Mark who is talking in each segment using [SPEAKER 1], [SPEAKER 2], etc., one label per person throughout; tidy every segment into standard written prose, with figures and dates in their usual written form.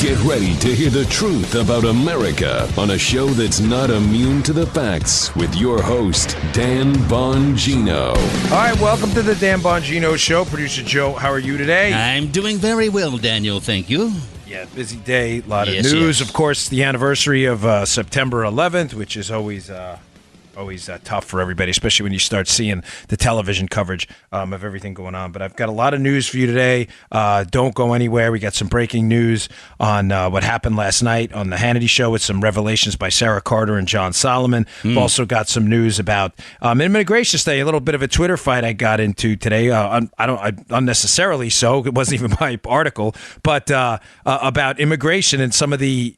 [SPEAKER 1] Get ready to hear the truth about America on a show that's not immune to the facts with your host, Dan Bongino.
[SPEAKER 2] All right, welcome to the Dan Bongino Show. Producer Joe, how are you today?
[SPEAKER 3] I'm doing very well, Daniel. Thank you.
[SPEAKER 2] Yeah, busy day, a lot of news. Yes. Of course, the anniversary of September 11th, which is always tough for everybody, especially when you start seeing the television coverage of everything going on. But I've got a lot of news for you today. Don't go anywhere. We got some breaking news on what happened last night on the Hannity Show with some revelations by Sarah Carter and John Solomon. We've also got some news about immigration stay, a little bit of a Twitter fight I got into today. Unnecessarily so. It wasn't even my article, but about immigration and some of the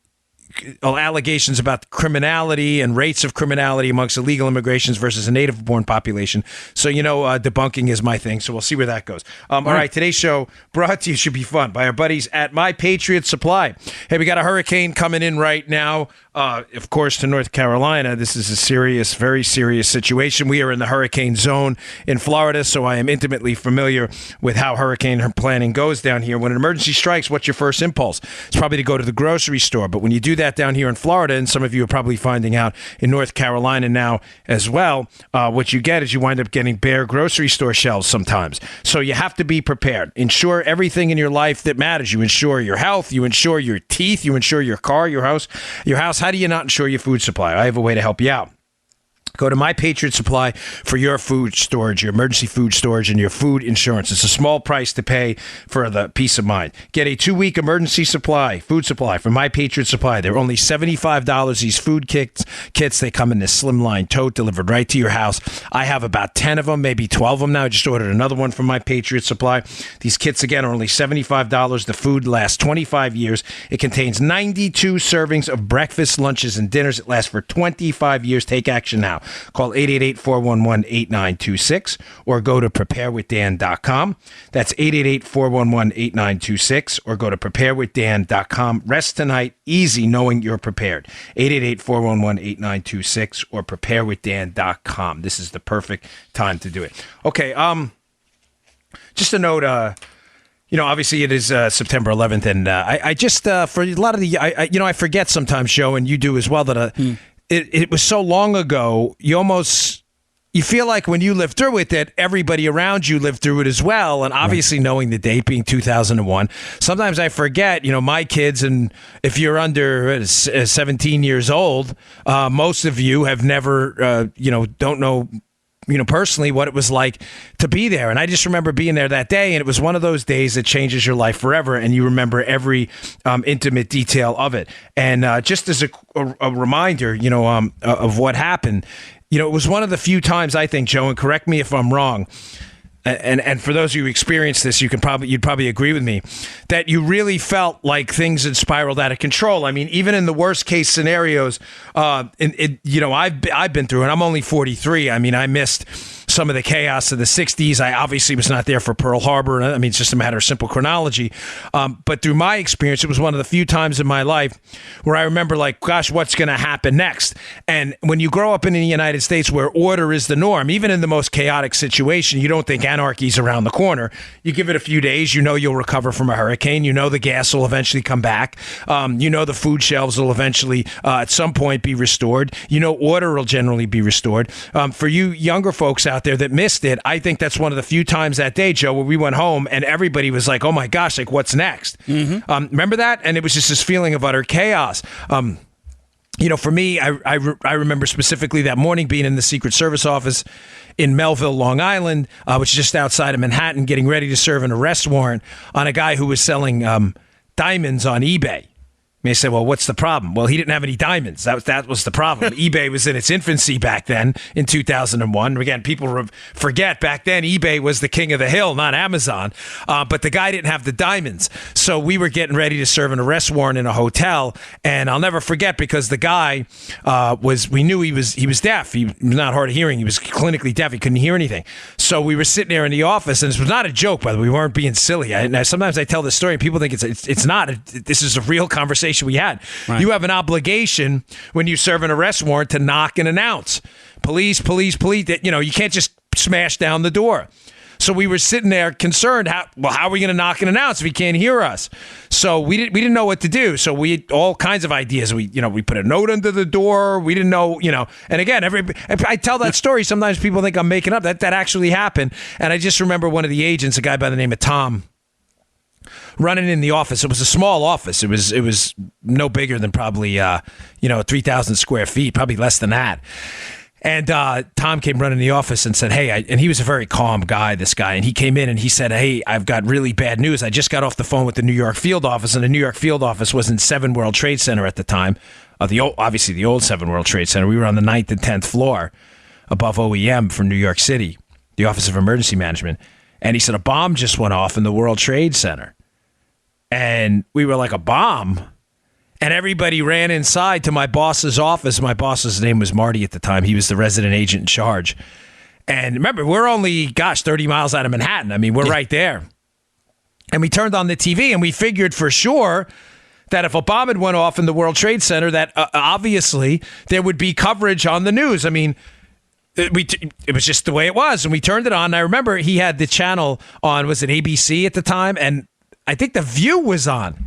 [SPEAKER 2] allegations about criminality and rates of criminality amongst illegal immigrations versus a native-born population. So, debunking is my thing, so we'll see where that goes. All right, today's show brought to you, should be fun, by our buddies at My Patriot Supply. Hey, we got a hurricane coming in right now, of course, to North Carolina. This is a serious, very serious situation. We are in the hurricane zone in Florida, so I am intimately familiar with how hurricane planning goes down here. When an emergency strikes, what's your first impulse? It's probably to go to the grocery store, but when you do that down here in Florida, and some of you are probably finding out in North Carolina now as well, what you get is you wind up getting bare grocery store shelves sometimes. So you have to be prepared. Insure everything in your life that matters. You insure your health, you insure your teeth, you insure your car, your house. How do you not insure your food supply? I have a way to help you out. Go to My Patriot Supply for your food storage, your emergency food storage, and your food insurance. It's a small price to pay for the peace of mind. Get a 2-week emergency food supply from My Patriot Supply. They're only $75. These food kits, they come in this slimline tote delivered right to your house. I have about 10 of them, maybe 12 of them now. I just ordered another one from My Patriot Supply. These kits, again, are only $75. The food lasts 25 years. It contains 92 servings of breakfast, lunches, and dinners. It lasts for 25 years. Take action now. Call 888-411-8926 or go to preparewithdan.com. That's 888-411-8926 or go to preparewithdan.com. Rest tonight easy knowing you're prepared. 888-411-8926 or preparewithdan.com. This is the perfect time to do it. Okay, just a note, obviously it is September 11th, and I just, for a lot of I forget sometimes, Joe, and you do as well, that It was so long ago, you feel like when you lived through it that everybody around you lived through it as well. And obviously knowing the date being 2001, sometimes I forget, my kids, and if you're under 17 years old, most of you have never, don't know, personally what it was like to be there. And I just remember being there that day, and it was one of those days that changes your life forever, and you remember every intimate detail of it. And just as a reminder, of what happened, it was one of the few times, I think, Joe, and correct me if I'm wrong, and for those of you who experienced this, you'd probably agree with me, that you really felt like things had spiraled out of control. I mean, even in the worst case scenarios, I've been through, and I'm only 43. I mean, I missed some of the chaos of the 60s. I obviously was not there for Pearl Harbor. I mean, it's just a matter of simple chronology. But through my experience, it was one of the few times in my life where I remember, like, gosh, what's going to happen next? And when you grow up in the United States where order is the norm, even in the most chaotic situation, you don't think anarchy's around the corner. You give it a few days, you'll recover from a hurricane. The gas will eventually come back. The food shelves will eventually, at some point, be restored. Order will generally be restored. For you younger folks out there that missed it, I think that's one of the few times that day, Joe, where we went home and everybody was like, oh my gosh, like, what's next? Remember that? And it was just this feeling of utter chaos. For me, I remember specifically that morning being in the Secret Service office in Melville, Long Island, which is just outside of Manhattan, getting ready to serve an arrest warrant on a guy who was selling diamonds on eBay. You may say, well, what's the problem? Well, he didn't have any diamonds. That was the problem. eBay was in its infancy back then in 2001. Again, people forget back then eBay was the king of the hill, not Amazon. But the guy didn't have the diamonds. So we were getting ready to serve an arrest warrant in a hotel. And I'll never forget, because the guy we knew he was deaf. He was not hard of hearing. He was clinically deaf. He couldn't hear anything. So we were sitting there in the office, and this was not a joke, by the way. We weren't being silly. Sometimes I tell this story and people think it's not. This is a real conversation we had. Right. You have an obligation when you serve an arrest warrant to knock and announce, police, police, police. You can't just smash down the door. So we were sitting there concerned. How are we going to knock and announce if he can't hear us? So we didn't know what to do. So we had all kinds of ideas. We put a note under the door. We didn't know, And again, I tell that story. Sometimes people think I'm making up. That actually happened. And I just remember one of the agents, a guy by the name of Tom, running in the office. It was a small office. It was no bigger than probably 3,000 square feet, probably less than that. And Tom came running in the office and said, hey, and he was a very calm guy, this guy. And he came in and he said, hey, I've got really bad news. I just got off the phone with the New York field office, and the New York field office was in 7 World Trade Center at the time. Obviously the old 7 World Trade Center. We were on the 9th and 10th floor above OEM for New York City, the Office of Emergency Management. And he said, a bomb just went off in the World Trade Center. And we were like, a bomb? And everybody ran inside to my boss's office. My boss's name was Marty at the time. He was the resident agent in charge. And remember, we're only, 30 miles out of Manhattan. I mean, we're right there. And we turned on the TV and we figured for sure that if a bomb had went off in the World Trade Center, that obviously there would be coverage on the news. I mean, it was just the way it was. And we turned it on. And I remember he had the channel on, was it ABC at the time? And I think The View was on.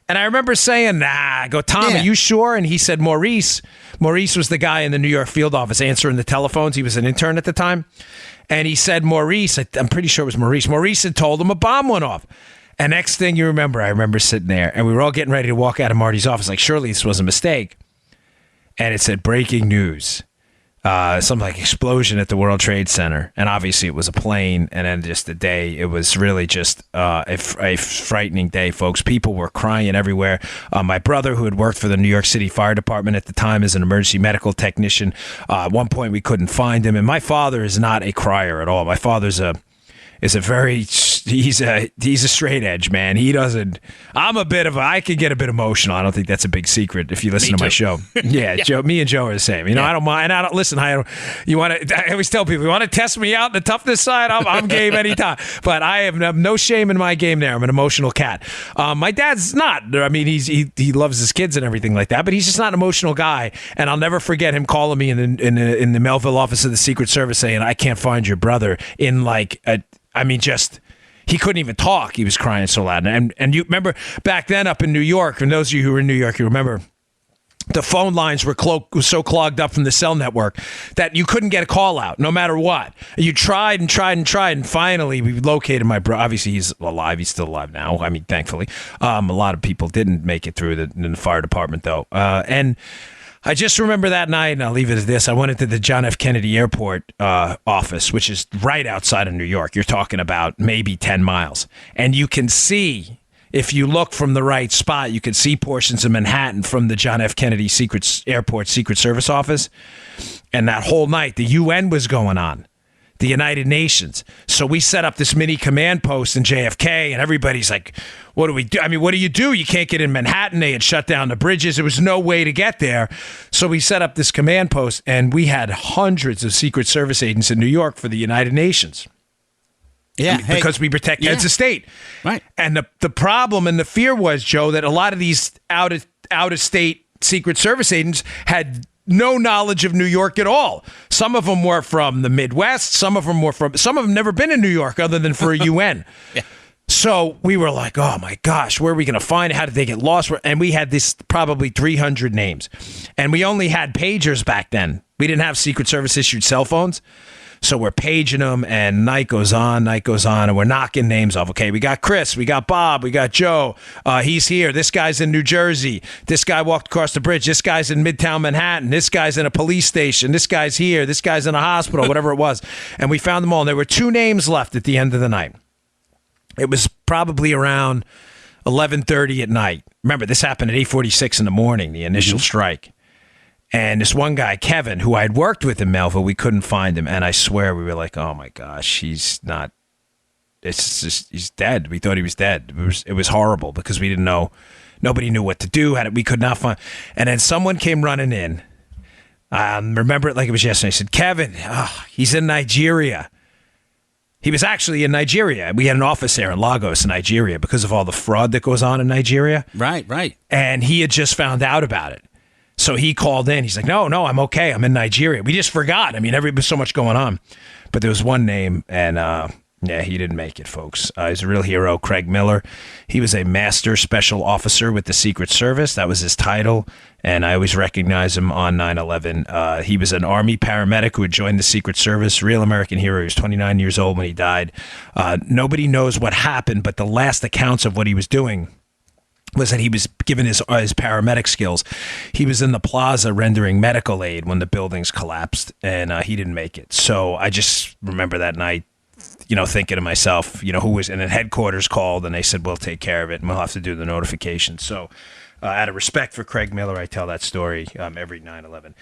[SPEAKER 2] And I remember saying, I go, Tom, are you sure? And he said, Maurice. Maurice was the guy in the New York field office answering the telephones. He was an intern at the time. And he said, Maurice, I'm pretty sure it was Maurice. Maurice had told him a bomb went off. And next thing you remember, I remember sitting there and we were all getting ready to walk out of Marty's office. Like, surely this was a mistake. And it said, breaking news. Something like explosion at the World Trade Center. And obviously it was a plane. And then just the day, it was really just a frightening day, folks. People were crying everywhere. My brother, who had worked for the New York City Fire Department at the time as an emergency medical technician, at one point we couldn't find him. And my father is not a crier at all. My father's he's a straight edge, man. He doesn't. I can get a bit emotional. I don't think that's a big secret if you listen to my show. Yeah, Joe. Me and Joe are the same. I don't mind. I don't listen. I always tell people, you want to test me out on the toughness side? I'm game anytime. But I have no shame in my game. There, I'm an emotional cat. My dad's not. I mean, he loves his kids and everything like that. But he's just not an emotional guy. And I'll never forget him calling me in the Melville office of the Secret Service saying, I can't find your brother. He couldn't even talk. He was crying so loud. And you remember back then up in New York, and those of you who were in New York, you remember the phone lines were so clogged up from the cell network that you couldn't get a call out no matter what. You tried and tried and tried, and finally we located my brother. Obviously, he's alive. He's still alive now. I mean, thankfully. A lot of people didn't make it through in the fire department, though. And I just remember that night, and I'll leave it at this. I went into the John F. Kennedy Airport office, which is right outside of New York. You're talking about maybe 10 miles. And you can see, if you look from the right spot, you can see portions of Manhattan from the John F. Kennedy Airport Secret Service office. And that whole night, the UN was going on. The United Nations. So we set up this mini command post in JFK, and everybody's like, what do we do? I mean, what do? You can't get in Manhattan. They had shut down the bridges. There was no way to get there. So we set up this command post, and we had hundreds of Secret Service agents in New York for the United Nations.
[SPEAKER 3] Yeah,
[SPEAKER 2] because we protect heads of state.
[SPEAKER 3] Right.
[SPEAKER 2] And the problem and the fear was, Joe, that a lot of these out of state Secret Service agents had no knowledge of New York at all. Some of them were from the Midwest. Some of them never been in New York other than for a UN.
[SPEAKER 3] Yeah.
[SPEAKER 2] So we were like, oh my gosh, where are we going to find it? How did they get lost? And we had this probably 300 names. And we only had pagers back then. We didn't have Secret Service issued cell phones. So we're paging them, and night goes on, and we're knocking names off. Okay, we got Chris, we got Bob, we got Joe. He's here. This guy's in New Jersey. This guy walked across the bridge. This guy's in Midtown Manhattan. This guy's in a police station. This guy's here. This guy's in a hospital, whatever it was. And we found them all. And there were 2 names left at the end of the night. It was probably around 11:30 at night. Remember, this happened at 8:46 in the morning, the initial strike. And this one guy, Kevin, who I had worked with in Melville, we couldn't find him. And I swear we were like, oh, my gosh, he's dead. We thought he was dead. It was horrible because we didn't know. Nobody knew what to do. We could not find. And then someone came running in. Remember it like it was yesterday. I said, Kevin, he's in Nigeria. He was actually in Nigeria. We had an office there in Lagos, Nigeria, because of all the fraud that goes on in Nigeria.
[SPEAKER 3] Right.
[SPEAKER 2] And he had just found out about it. So he called in. He's like, no, I'm okay. I'm in Nigeria. We just forgot. I mean, there's so much going on. But there was one name, and Yeah, he didn't make it, folks. He's a real hero, Craig Miller. He was a master special officer with the Secret Service. That was his title, and I always recognize him on 9/11. He was an Army paramedic who had joined the Secret Service, real American hero. He was 29 years old when he died. Nobody knows what happened, but the last accounts of what he was doing was that he was given his paramedic skills. He was in the plaza rendering medical aid when the buildings collapsed, and he didn't make it. So I just remember that night, thinking to myself, who was in headquarters called and they said, we'll take care of it and we'll have to do the notification. So out of respect for Craig Miller, I tell that story every 9/11.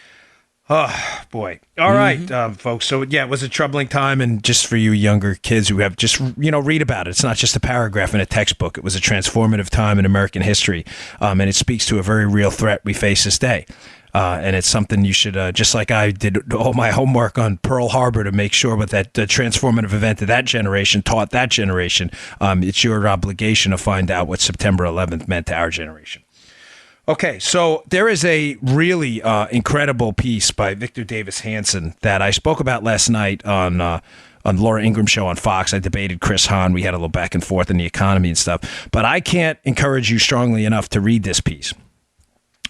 [SPEAKER 2] Oh, boy. All right, folks. So, yeah, it was a troubling time. And just for you younger kids who have just, read about it. It's not just a paragraph in a textbook. It was a transformative time in American history. And it speaks to a very real threat we face this day. And it's something you should, just like I did all my homework on Pearl Harbor to make sure with that transformative event that that generation taught that generation, it's your obligation to find out what September 11th meant to our generation. Okay, so there is a really incredible piece by Victor Davis Hanson that I spoke about last night on Laura Ingram's show on Fox. I debated Chris Hahn. We had a little back and forth in the economy and stuff. But I can't encourage you strongly enough to read this piece.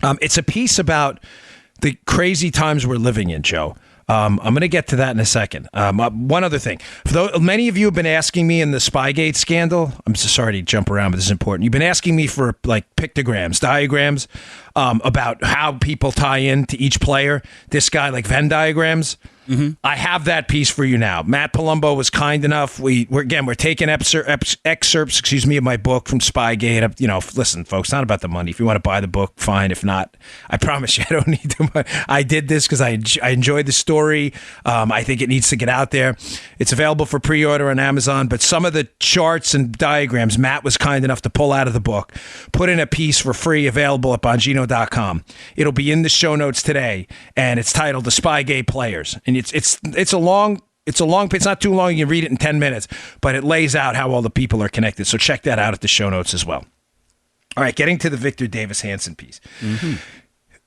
[SPEAKER 2] It's a piece about the crazy times we're living in, Joe. I'm going to get to that in a second. One other thing. Many of you have been asking me in the Spygate scandal. I'm so sorry to jump around, but this is important. You've been asking me for pictograms, diagrams about how people tie in to each player. This guy, like Venn diagrams. Mm-hmm. I have that piece for you now. Matt Palumbo was kind enough. We're taking excerpts, of my book from Spygate. Listen, folks, not about the money. If you want to buy the book, fine. If not, I promise you, I don't need the money. I did this because I enjoyed the story. I think it needs to get out there. It's available for pre-order on Amazon. But some of the charts and diagrams Matt was kind enough to pull out of the book, put in a piece for free, available at Bongino.com. It'll be in the show notes today, and it's titled "The Spygate Players." And it's a long. It's not too long. You can read it in 10 minutes, but it lays out how all the people are connected. So check that out at the show notes as well. All right, getting to the Victor Davis Hanson piece. Mm-hmm.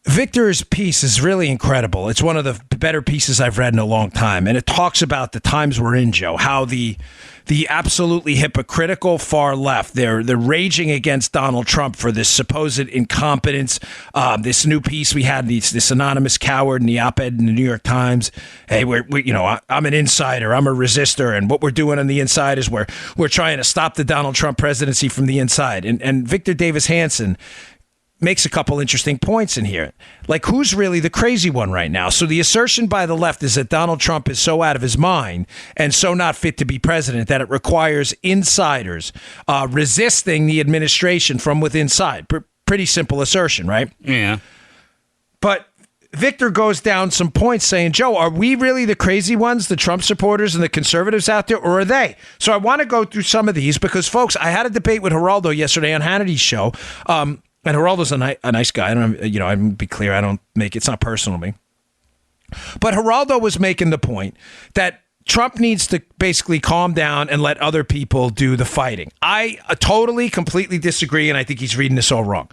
[SPEAKER 2] Victor's piece is really incredible. It's one of the better pieces I've read in a long time, and it talks about the times we're in, Joe, how the absolutely hypocritical far left, they're raging against Donald Trump for this supposed incompetence. This new piece we had, this anonymous coward in the op-ed in the New York Times. Hey, I'm an insider, I'm a resistor, and what we're doing on the inside is we're trying to stop the Donald Trump presidency from the inside. And Victor Davis Hanson makes a couple interesting points in here. Like, who's really the crazy one right now? So the assertion by the left is that Donald Trump is so out of his mind and so not fit to be president that it requires insiders resisting the administration from within side. Pretty simple assertion, right?
[SPEAKER 3] Yeah.
[SPEAKER 2] But Victor goes down some points saying, Joe, are we really the crazy ones, the Trump supporters and the conservatives out there, or are they? So I want to go through some of these because, folks, I had a debate with Geraldo yesterday on Hannity's show. And Geraldo's a nice guy. I'm be clear. It's not personal to me. But Geraldo was making the point that Trump needs to basically calm down and let other people do the fighting. I totally, completely disagree, and I think he's reading this all wrong.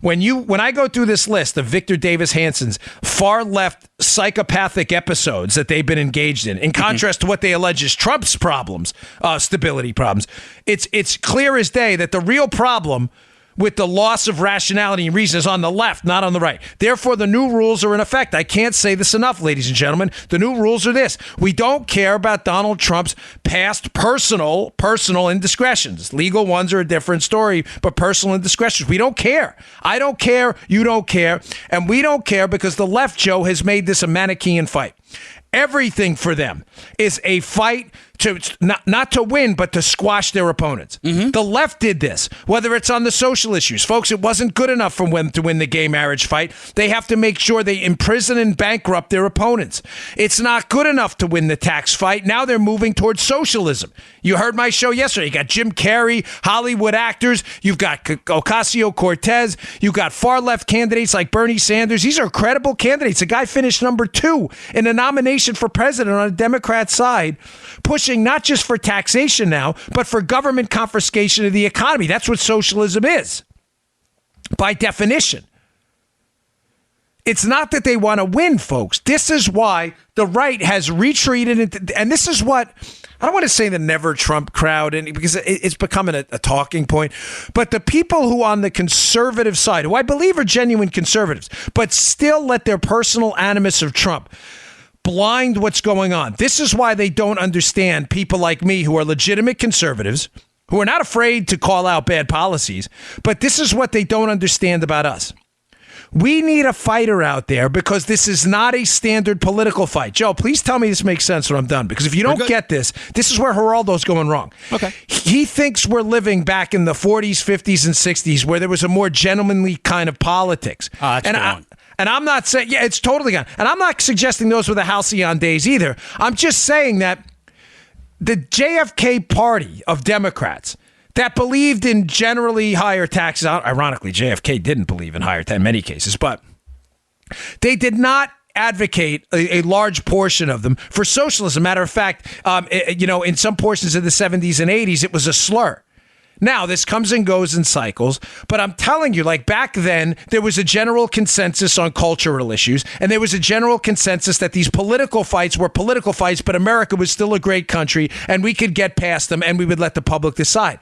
[SPEAKER 2] When I go through this list of Victor Davis Hanson's far left psychopathic episodes that they've been engaged in contrast to what they allege is Trump's problems, stability problems, it's clear as day that the real problem with the loss of rationality and reason is on the left, not on the right. Therefore, the new rules are in effect. I can't say this enough, ladies and gentlemen. The new rules are this. We don't care about Donald Trump's past personal indiscretions. Legal ones are a different story, but personal indiscretions, we don't care. I don't care. You don't care. And we don't care because the left, Joe, has made this a Manichaean fight. Everything for them is a fight to not to win, but to squash their opponents. Mm-hmm. The left did this, whether it's on the social issues. Folks, it wasn't good enough for them to win the gay marriage fight. They have to make sure they imprison and bankrupt their opponents. It's not good enough to win the tax fight. Now they're moving towards socialism. You heard my show yesterday. You got Jim Carrey, Hollywood actors. You've got Ocasio-Cortez. You've got far-left candidates like Bernie Sanders. These are credible candidates. The guy finished number 2 in a nomination for president on a Democrat side, pushing not just for taxation now, but for government confiscation of the economy. That's what socialism is, by definition. It's not that they want to win, folks. This is why the right has retreated. And this is what, I don't want to say the never Trump crowd, because it's becoming a talking point. But the people who on the conservative side, who I believe are genuine conservatives, but still let their personal animus of Trump blind what's going on. This is why they don't understand people like me who are legitimate conservatives, who are not afraid to call out bad policies. But this is what they don't understand about us. We need a fighter out there because this is not a standard political fight. Joe, please tell me this makes sense when I'm done, because if you don't get this, this is where Geraldo's going wrong.
[SPEAKER 3] Okay.
[SPEAKER 2] He thinks we're living back in the 40s, 50s, and 60s where there was a more gentlemanly kind of politics.
[SPEAKER 3] That's wrong.
[SPEAKER 2] And I'm not saying, yeah, it's totally gone. And I'm not suggesting those were the halcyon days either. I'm just saying that the JFK party of Democrats that believed in generally higher taxes. Ironically, JFK didn't believe in higher taxes in many cases, but they did not advocate a large portion of them for socialism. Matter of fact, in some portions of the 70s and 80s, it was a slur. Now, this comes and goes in cycles, but I'm telling you, like back then, there was a general consensus on cultural issues, and there was a general consensus that these political fights were political fights, but America was still a great country, and we could get past them, and we would let the public decide.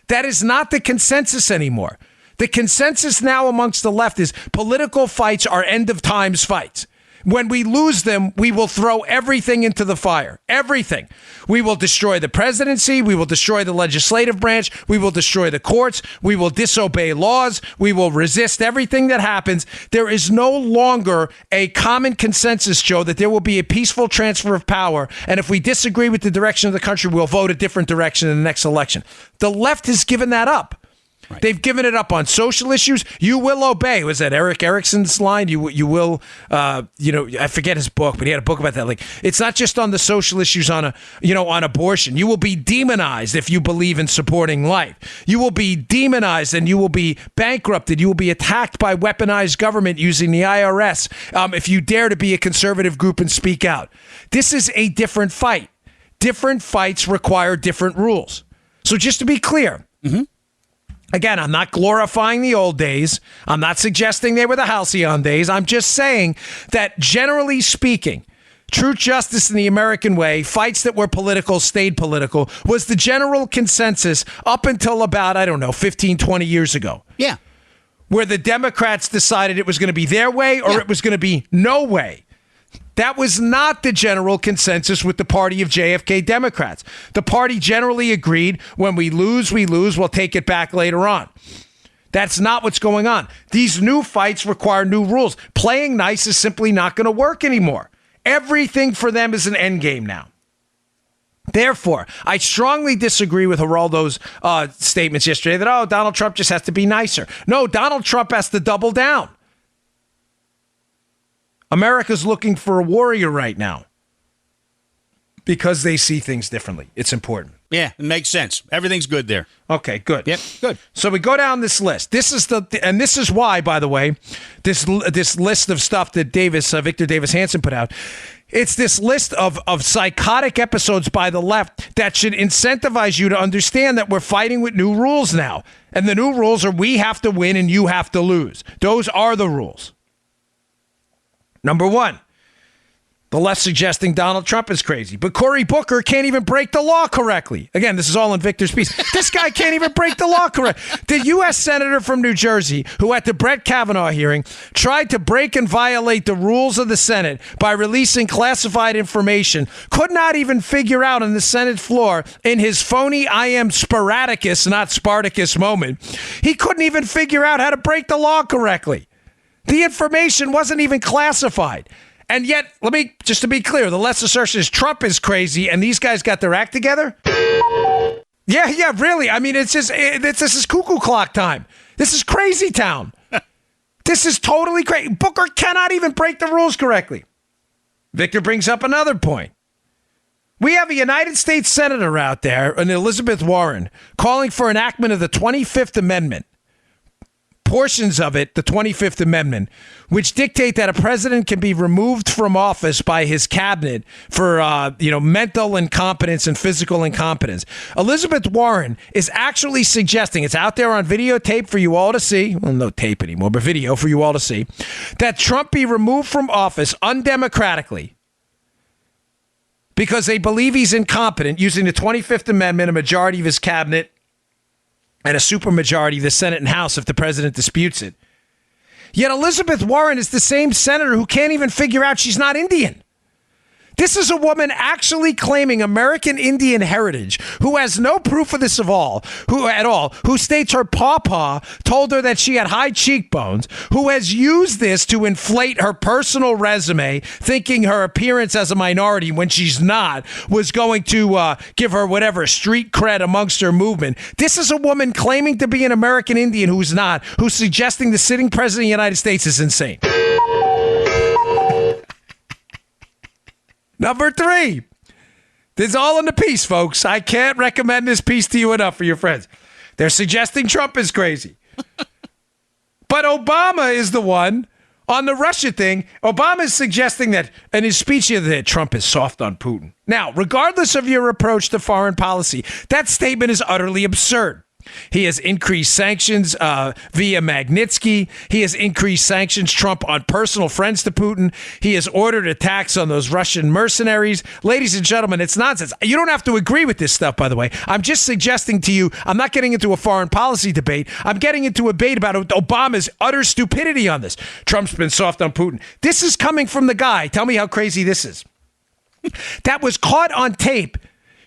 [SPEAKER 2] That is not the consensus anymore. The consensus now amongst the left is political fights are end of times fights. When we lose them, we will throw everything into the fire. Everything. We will destroy the presidency. We will destroy the legislative branch. We will destroy the courts. We will disobey laws. We will resist everything that happens. There is no longer a common consensus, Joe, that there will be a peaceful transfer of power. And if we disagree with the direction of the country, we'll vote a different direction in the next election. The left has given that up. Right. They've given it up on social issues. You will obey. Was that Eric Erickson's line? You will, I forget his book, but he had a book about that. Like, it's not just on the social issues on abortion. You will be demonized if you believe in supporting life. You will be demonized and you will be bankrupted. You will be attacked by weaponized government using the IRS if you dare to be a conservative group and speak out. This is a different fight. Different fights require different rules. So just to be clear, again, I'm not glorifying the old days. I'm not suggesting they were the halcyon days. I'm just saying that generally speaking, truth, justice, and the American way, fights that were political stayed political, was the general consensus up until about, 15, 20 years ago.
[SPEAKER 3] Yeah.
[SPEAKER 2] Where the Democrats decided it was going to be their way or it was going to be no way. That was not the general consensus with the party of JFK Democrats. The party generally agreed when we lose, we'll take it back later on. That's not what's going on. These new fights require new rules. Playing nice is simply not going to work anymore. Everything for them is an end game now. Therefore, I strongly disagree with Geraldo's statements yesterday that, Donald Trump just has to be nicer. No, Donald Trump has to double down. America's looking for a warrior right now because they see things differently. It's important.
[SPEAKER 3] Yeah, it makes sense. Everything's good there.
[SPEAKER 2] Okay, good.
[SPEAKER 3] Yep, good.
[SPEAKER 2] So we go down this list. This is why, by the way, this list of stuff that Victor Davis Hanson put out. It's this list of psychotic episodes by the left that should incentivize you to understand that we're fighting with new rules now. And the new rules are we have to win and you have to lose. Those are the rules. Number one, the left suggesting Donald Trump is crazy, but Cory Booker can't even break the law correctly. Again, this is all in Victor's piece. This guy can't even break the law correct. The U.S. Senator from New Jersey, who at the Brett Kavanaugh hearing tried to break and violate the rules of the Senate by releasing classified information, could not even figure out on the Senate floor in his phony I am Spartacus, not Spartacus moment. He couldn't even figure out how to break the law correctly. The information wasn't even classified. And yet, just to be clear, the left's assertion is Trump is crazy and these guys got their act together? Yeah, really. I mean, this is cuckoo clock time. This is crazy town. This is totally crazy. Booker cannot even break the rules correctly. Victor brings up another point. We have a United States Senator out there, an Elizabeth Warren, calling for enactment of the 25th Amendment, portions of it, the 25th Amendment, which dictate that a president can be removed from office by his cabinet for, mental incompetence and physical incompetence. Elizabeth Warren is actually suggesting, it's out there on videotape for you all to see, well, no tape anymore, but video for you all to see, that Trump be removed from office undemocratically because they believe he's incompetent, using the 25th Amendment, a majority of his cabinet, and a supermajority of the Senate and House if the president disputes it. Yet Elizabeth Warren is the same senator who can't even figure out she's not Indian. This is a woman actually claiming American Indian heritage, who has no proof of this who states her pawpaw told her that she had high cheekbones, who has used this to inflate her personal resume, thinking her appearance as a minority when she's not was going to give her whatever street cred amongst her movement. This is a woman claiming to be an American Indian who's not, who's suggesting the sitting president of the United States is insane. Number 3, this is all in the piece, folks. I can't recommend this piece to you enough for your friends. They're suggesting Trump is crazy. But Obama is the one on the Russia thing. Obama is suggesting that in his speech the other day, Trump is soft on Putin. Now, regardless of your approach to foreign policy, that statement is utterly absurd. He has increased sanctions via Magnitsky. He has increased sanctions, Trump, on personal friends to Putin. He has ordered attacks on those Russian mercenaries. Ladies and gentlemen, it's nonsense. You don't have to agree with this stuff, by the way. I'm just suggesting to you, I'm not getting into a foreign policy debate. I'm getting into a debate about Obama's utter stupidity on this. Trump's been soft on Putin. This is coming from the guy. Tell me how crazy this is. That was caught on tape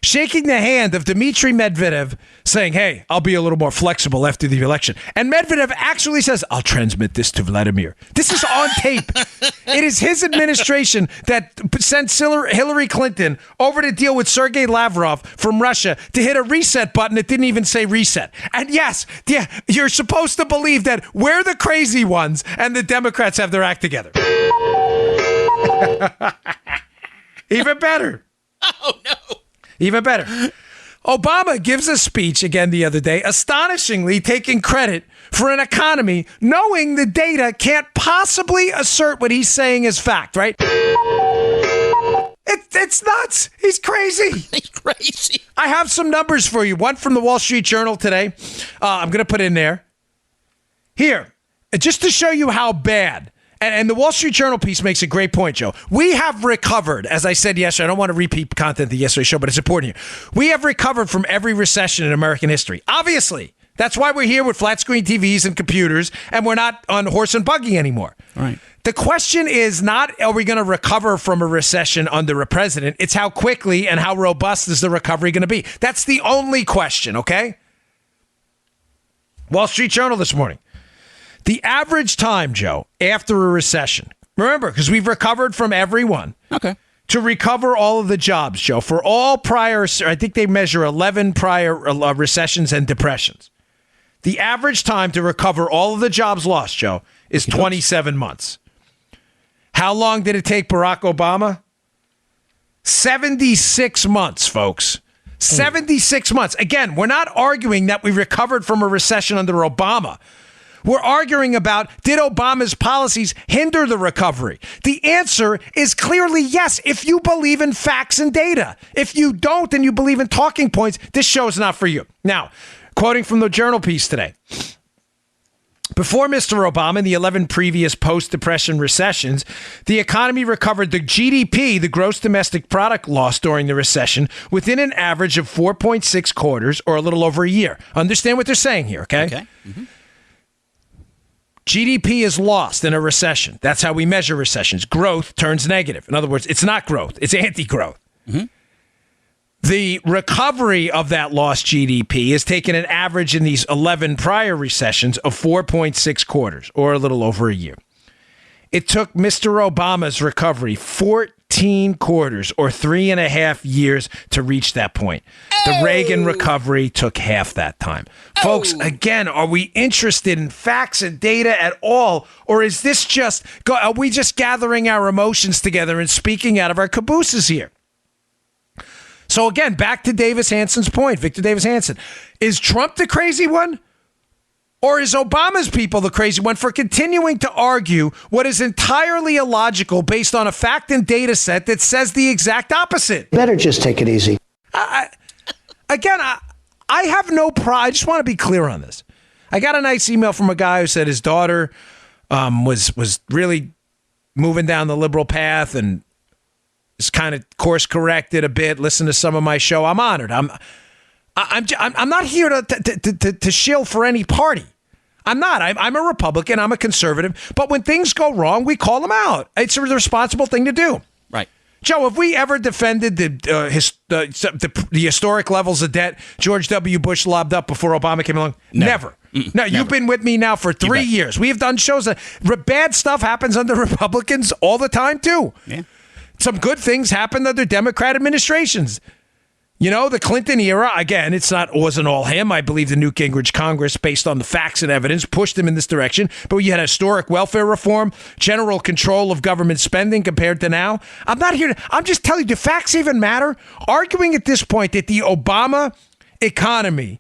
[SPEAKER 2] shaking the hand of Dmitry Medvedev, saying, hey, I'll be a little more flexible after the election. And Medvedev actually says, I'll transmit this to Vladimir. This is on tape. It is his administration that sent Hillary Clinton over to deal with Sergei Lavrov from Russia to hit a reset button that didn't even say reset. And yes, you're supposed to believe that we're the crazy ones and the Democrats have their act together. Even better.
[SPEAKER 3] Oh, no.
[SPEAKER 2] Even better. Obama gives a speech again the other day, astonishingly taking credit for an economy, knowing the data can't possibly assert what he's saying is fact, right? It's nuts. He's crazy.
[SPEAKER 3] He's crazy.
[SPEAKER 2] I have some numbers for you. One from the Wall Street Journal today. I'm going to put in there. Here, just to show you how bad. And the Wall Street Journal piece makes a great point, Joe. We have recovered, as I said yesterday, I don't want to repeat content of the yesterday's show, but it's important here. We have recovered from every recession in American history. Obviously. That's why we're here with flat screen TVs and computers, and we're not on horse and buggy anymore.
[SPEAKER 3] All right.
[SPEAKER 2] The question is not, are we going to recover from a recession under a president? It's how quickly and how robust is the recovery going to be? That's the only question, okay? Wall Street Journal this morning. The average time, Joe, after a recession, remember, because we've recovered from every one.
[SPEAKER 3] Okay.
[SPEAKER 2] To recover all of the jobs, Joe, for all prior, I think they measure 11 prior recessions and depressions. The average time to recover all of the jobs lost, Joe, is 27 months. How long did it take Barack Obama? 76 months, folks. 76 months. Again, we're not arguing that we recovered from a recession under Obama. We're arguing about, did Obama's policies hinder the recovery? The answer is clearly yes, if you believe in facts and data. If you don't and you believe in talking points, this show's not for you. Now, quoting from the Journal piece today. Before Mr. Obama, in the 11 previous post-Depression recessions, the economy recovered the GDP, the gross domestic product loss during the recession, within an average of 4.6 quarters or a little over a year. Understand what they're saying here, okay?
[SPEAKER 3] Okay. Mm-hmm.
[SPEAKER 2] GDP is lost in a recession. That's how we measure recessions. Growth turns negative. In other words, it's not growth. It's anti-growth. Mm-hmm. The recovery of that lost GDP has taken an average in these 11 prior recessions of 4.6 quarters, or a little over a year. It took Mr. Obama's recovery 14 quarters, or 3.5 years, to reach that point. The Reagan recovery took half that time. Folks, again, are we interested in facts and data at all? Or is this just, are we just gathering our emotions together and speaking out of our cabooses here? So again, back to Davis Hanson's point, Victor Davis Hanson. Is Trump the crazy one? Or is Obama's people the crazy one for continuing to argue what is entirely illogical based on a fact and data set that says the exact opposite?
[SPEAKER 4] Better just take it easy.
[SPEAKER 2] I have no pride. I just want to be clear on this. I got a nice email from a guy who said his daughter was really moving down the liberal path and is kind of course corrected a bit. Listen to some of my show. I'm honored. I'm not here to shill for any party. I'm not. I'm a Republican. I'm a conservative. But when things go wrong, we call them out. It's a responsible thing to do.
[SPEAKER 3] Right.
[SPEAKER 2] Joe, have we ever defended the historic levels of debt George W. Bush lobbed up before Obama came along? Never. No, you've been with me now for 3 years. We have done shows that bad stuff happens under Republicans all the time, too.
[SPEAKER 3] Yeah.
[SPEAKER 2] Some good things happened under Democrat administrations. You know, the Clinton era, again, wasn't all him. I believe the Newt Gingrich Congress, based on the facts and evidence, pushed him in this direction. But you had historic welfare reform, general control of government spending compared to now. I'm just telling you, do facts even matter? Arguing at this point that the Obama economy,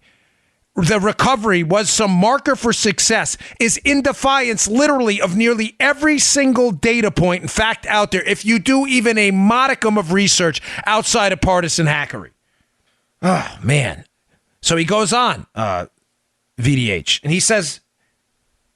[SPEAKER 2] the recovery was some marker for success is in defiance literally of nearly every single data point and fact out there if you do even a modicum of research outside of partisan hackery. Oh, man. So he goes on, VDH, and he says,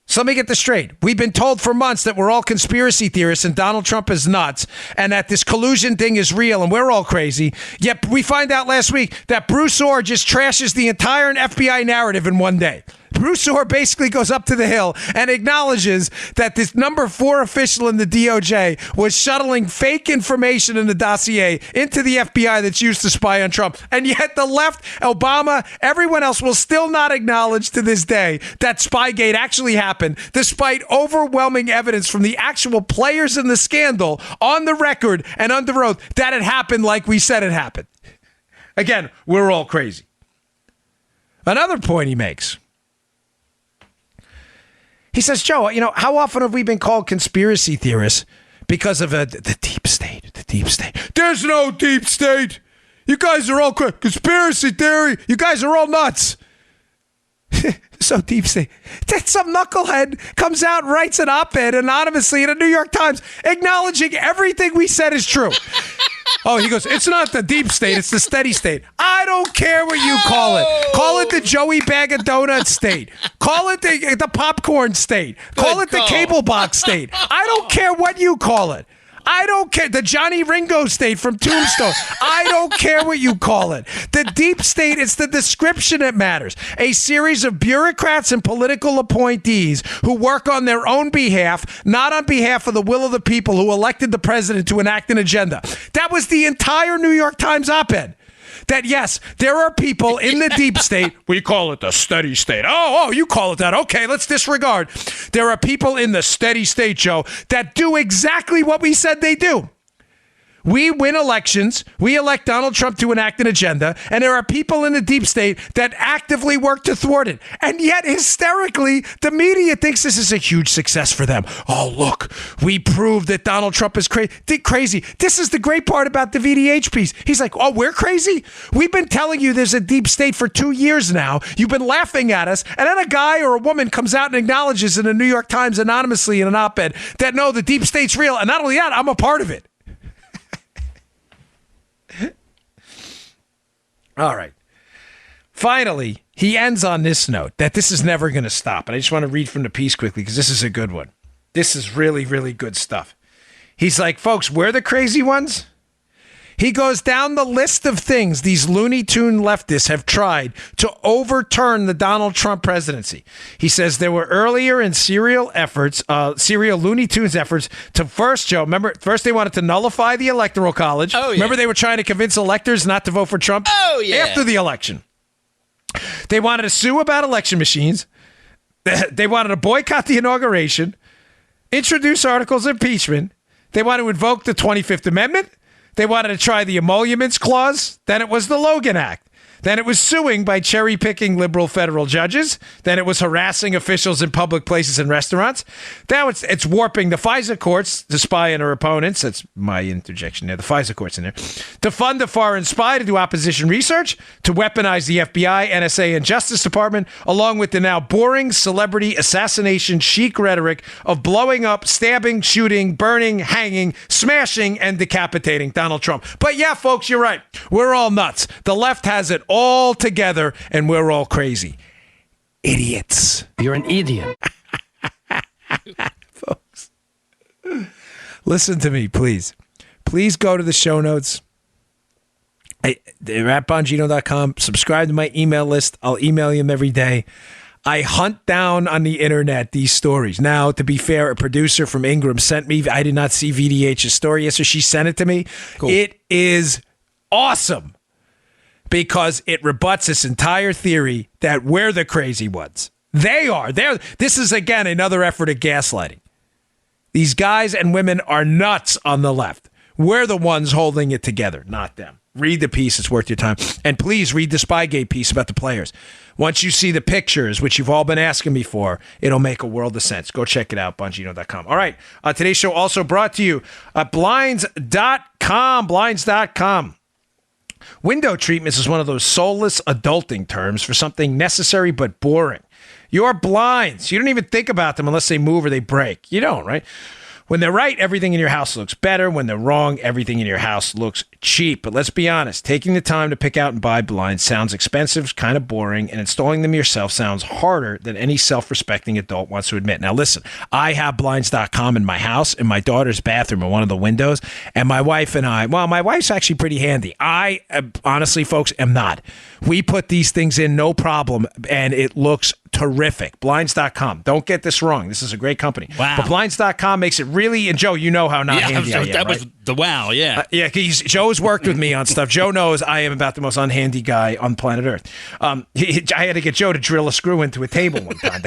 [SPEAKER 2] so let me get this straight. We've been told for months that we're all conspiracy theorists and Donald Trump is nuts and that this collusion thing is real and we're all crazy. Yet we find out last week that Bruce Orr just trashes the entire FBI narrative in one day. Bruce Orr basically goes up to the Hill and acknowledges that this number 4 official in the DOJ was shuttling fake information in the dossier into the FBI that's used to spy on Trump. And yet the left, Obama, everyone else will still not acknowledge to this day that Spygate actually happened, despite overwhelming evidence from the actual players in the scandal on the record and under oath that it happened like we said it happened. Again, we're all crazy. Another point he makes. He says, Joe, you know, how often have we been called conspiracy theorists because of the deep state? The deep state. There's no deep state. You guys are all conspiracy theory. You guys are all nuts. So deep state. That some knucklehead comes out and writes an op-ed anonymously in the New York Times acknowledging everything we said is true. Oh, he goes, it's not the deep state, it's the steady state. I don't care what you call it. Call it the Joey Bag of Donuts state. Call it the popcorn state. Call it the cable box state. I don't care what you call it. I don't care. The Johnny Ringo state from Tombstone. I don't care what you call it. The deep state, it's the description that matters. A series of bureaucrats and political appointees who work on their own behalf, not on behalf of the will of the people who elected the president to enact an agenda. That was the entire New York Times op-ed. That, yes, there are people in the deep state. We call it the steady state. Oh, you call it that. Okay, let's disregard. There are people in the steady state, Joe, that do exactly what we said they do. We win elections. We elect Donald Trump to enact an agenda. And there are people in the deep state that actively work to thwart it. And yet, hysterically, the media thinks this is a huge success for them. Oh, look, we proved that Donald Trump is crazy. This is the great part about the VDH piece. He's like, oh, we're crazy? We've been telling you there's a deep state for 2 years now. You've been laughing at us. And then a guy or a woman comes out and acknowledges in the New York Times anonymously in an op-ed that, no, the deep state's real. And not only that, I'm a part of it. All right. Finally, he ends on this note that this is never going to stop. And I just want to read from the piece quickly because this is a good one. This is really, really good stuff. He's like, folks, we're the crazy ones. He goes down the list of things these Looney Tune leftists have tried to overturn the Donald Trump presidency. He says there were earlier in serial Looney Tunes efforts to first, Joe, remember, first they wanted to nullify the Electoral College.
[SPEAKER 3] Oh, yeah.
[SPEAKER 2] Remember they were trying to convince electors not to vote for Trump?
[SPEAKER 3] Oh, yeah.
[SPEAKER 2] After the election. They wanted to sue about election machines. They wanted to boycott the inauguration, introduce articles of impeachment. They wanted to invoke the 25th Amendment. They wanted to try the emoluments clause. Then it was the Logan Act. Then it was suing by cherry-picking liberal federal judges. Then it was harassing officials in public places and restaurants. Now it's warping the FISA courts to spy on her opponents. That's my interjection there. The FISA courts in there. To fund a foreign spy to do opposition research. To weaponize the FBI, NSA, and Justice Department, along with the now boring celebrity assassination chic rhetoric of blowing up, stabbing, shooting, burning, hanging, smashing, and decapitating Donald Trump. But yeah, folks, you're right. We're all nuts. The left has it all together, and we're all crazy. Idiots.
[SPEAKER 4] You're an idiot.
[SPEAKER 2] Folks, listen to me, please. Please go to the show notes. They're at Bongino.com. Subscribe to my email list. I'll email you them every day. I hunt down on the internet these stories. Now, to be fair, a producer from Ingram sent me. I did not see VDH's story yesterday. She sent it to me. Cool. It is awesome because it rebuts this entire theory that we're the crazy ones. They are. This is, again, another effort at gaslighting. These guys and women are nuts on the left. We're the ones holding it together, not them. Read the piece. It's worth your time. And please read the Spygate piece about the players. Once you see the pictures, which you've all been asking me for, it'll make a world of sense. Go check it out, Bongino.com. All right. Today's show also brought to you at Blinds.com. Blinds.com. Window treatments is one of those soulless adulting terms for something necessary but boring. Your blinds, you don't even think about them unless they move or they break. You don't, right? When they're right, everything in your house looks better. When they're wrong, everything in your house looks cheap. But let's be honest, taking the time to pick out and buy blinds sounds expensive, kind of boring, and installing them yourself sounds harder than any self-respecting adult wants to admit. Now listen, I have Blinds.com in my house, in my daughter's bathroom, in one of the windows, and my wife and I, well, my wife's actually pretty handy. I, honestly, folks, am not. We put these things in no problem, and it looks terrific. Blinds.com. Don't get this wrong. This is a great company.
[SPEAKER 3] Wow.
[SPEAKER 2] But Blinds.com makes it really, and Joe, you know how not handy I am,
[SPEAKER 3] that
[SPEAKER 2] right?
[SPEAKER 3] was the wow, yeah.
[SPEAKER 2] Yeah, Joe's worked with me on stuff. Joe knows I am about the most unhandy guy on planet Earth. I had to get Joe to drill a screw into a table one time.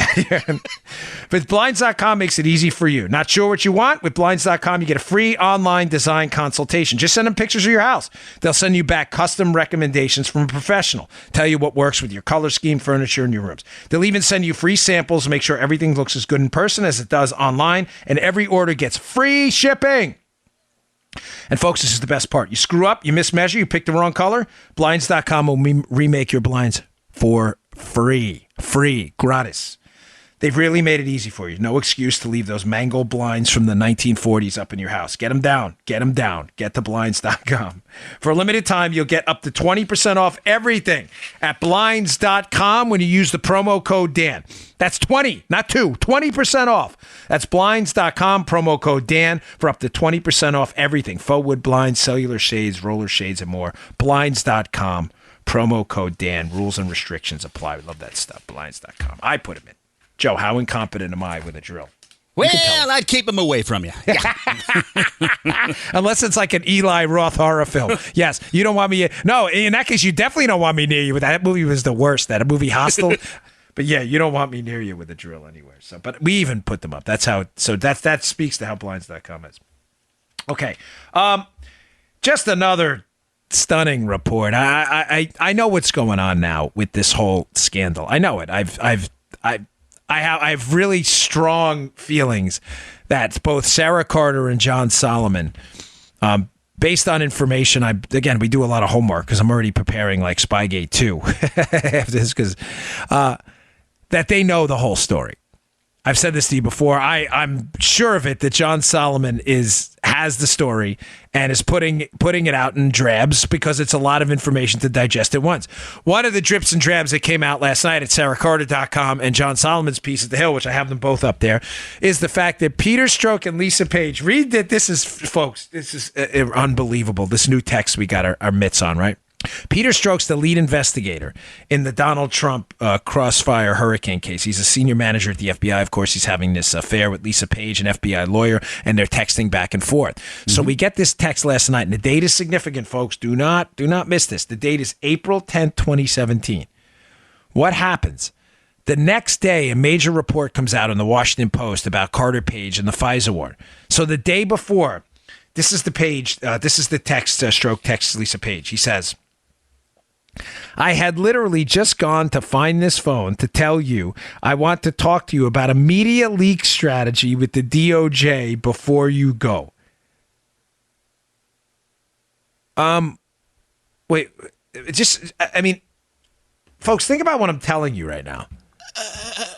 [SPEAKER 2] But Blinds.com makes it easy for you. Not sure what you want? With Blinds.com, you get a free online design consultation. Just send them pictures of your house. They'll send you back custom recommendations from a professional. Tell you what works with your color scheme, furniture, and your rooms. They'll even send you free samples to make sure everything looks as good in person as it does online, and every order gets free shipping. And folks, this is the best part. You screw up, you mismeasure, you pick the wrong color, Blinds.com will remake your blinds for free. Free. Gratis. They've really made it easy for you. No excuse to leave those mango blinds from the 1940s up in your house. Get them down. Get them down. Get to Blinds.com. For a limited time, you'll get up to 20% off everything at Blinds.com when you use the promo code Dan. That's 20, not 2. 20% off. That's Blinds.com, promo code Dan, for up to 20% off everything. Faux wood blinds, cellular shades, roller shades, and more. Blinds.com, promo code Dan. Rules and restrictions apply. We love that stuff. Blinds.com. I put them in. Joe, how incompetent am I with a drill?
[SPEAKER 3] Well, I'd keep him away from you. Yeah.
[SPEAKER 2] Unless it's like an Eli Roth horror film. Yes, you don't want me. No, in that case, you definitely don't want me near you. With that movie was the worst. That movie Hostel. But yeah, you don't want me near you with a drill anywhere. So, but we even put them up. That's how. So that speaks to how Blinds.com is. Okay, just another stunning report. I know what's going on now with this whole scandal. I know it. I have really strong feelings that both Sarah Carter and John Solomon, based on information, again, we do a lot of homework because I'm already preparing like Spygate 2 after this, because that they know the whole story. I've said this to you before. I'm sure of it that John Solomon has the story and is putting it out in drabs because it's a lot of information to digest at once. One of the drips and drabs that came out last night at SarahCarter.com and John Solomon's piece at The Hill, which I have them both up there, is the fact that Peter Strzok and Lisa Page, read that. This is, folks, this is unbelievable. This new text we got our mitts on, right? Peter Strzok's the lead investigator in the Donald Trump crossfire hurricane case. He's a senior manager at the FBI. Of course, he's having this affair with Lisa Page, an FBI lawyer, and they're texting back and forth. Mm-hmm. So we get this text last night, and the date is significant, folks. Do not miss this. The date is April 10th, 2017. What happens? The next day, a major report comes out in the Washington Post about Carter Page and the FISA warrant. So the day before, this is the text, Strzok texts Lisa Page. He says, I had literally just gone to find this phone to tell you I want to talk to you about a media leak strategy with the DOJ before you go. Wait, folks, think about what I'm telling you right now.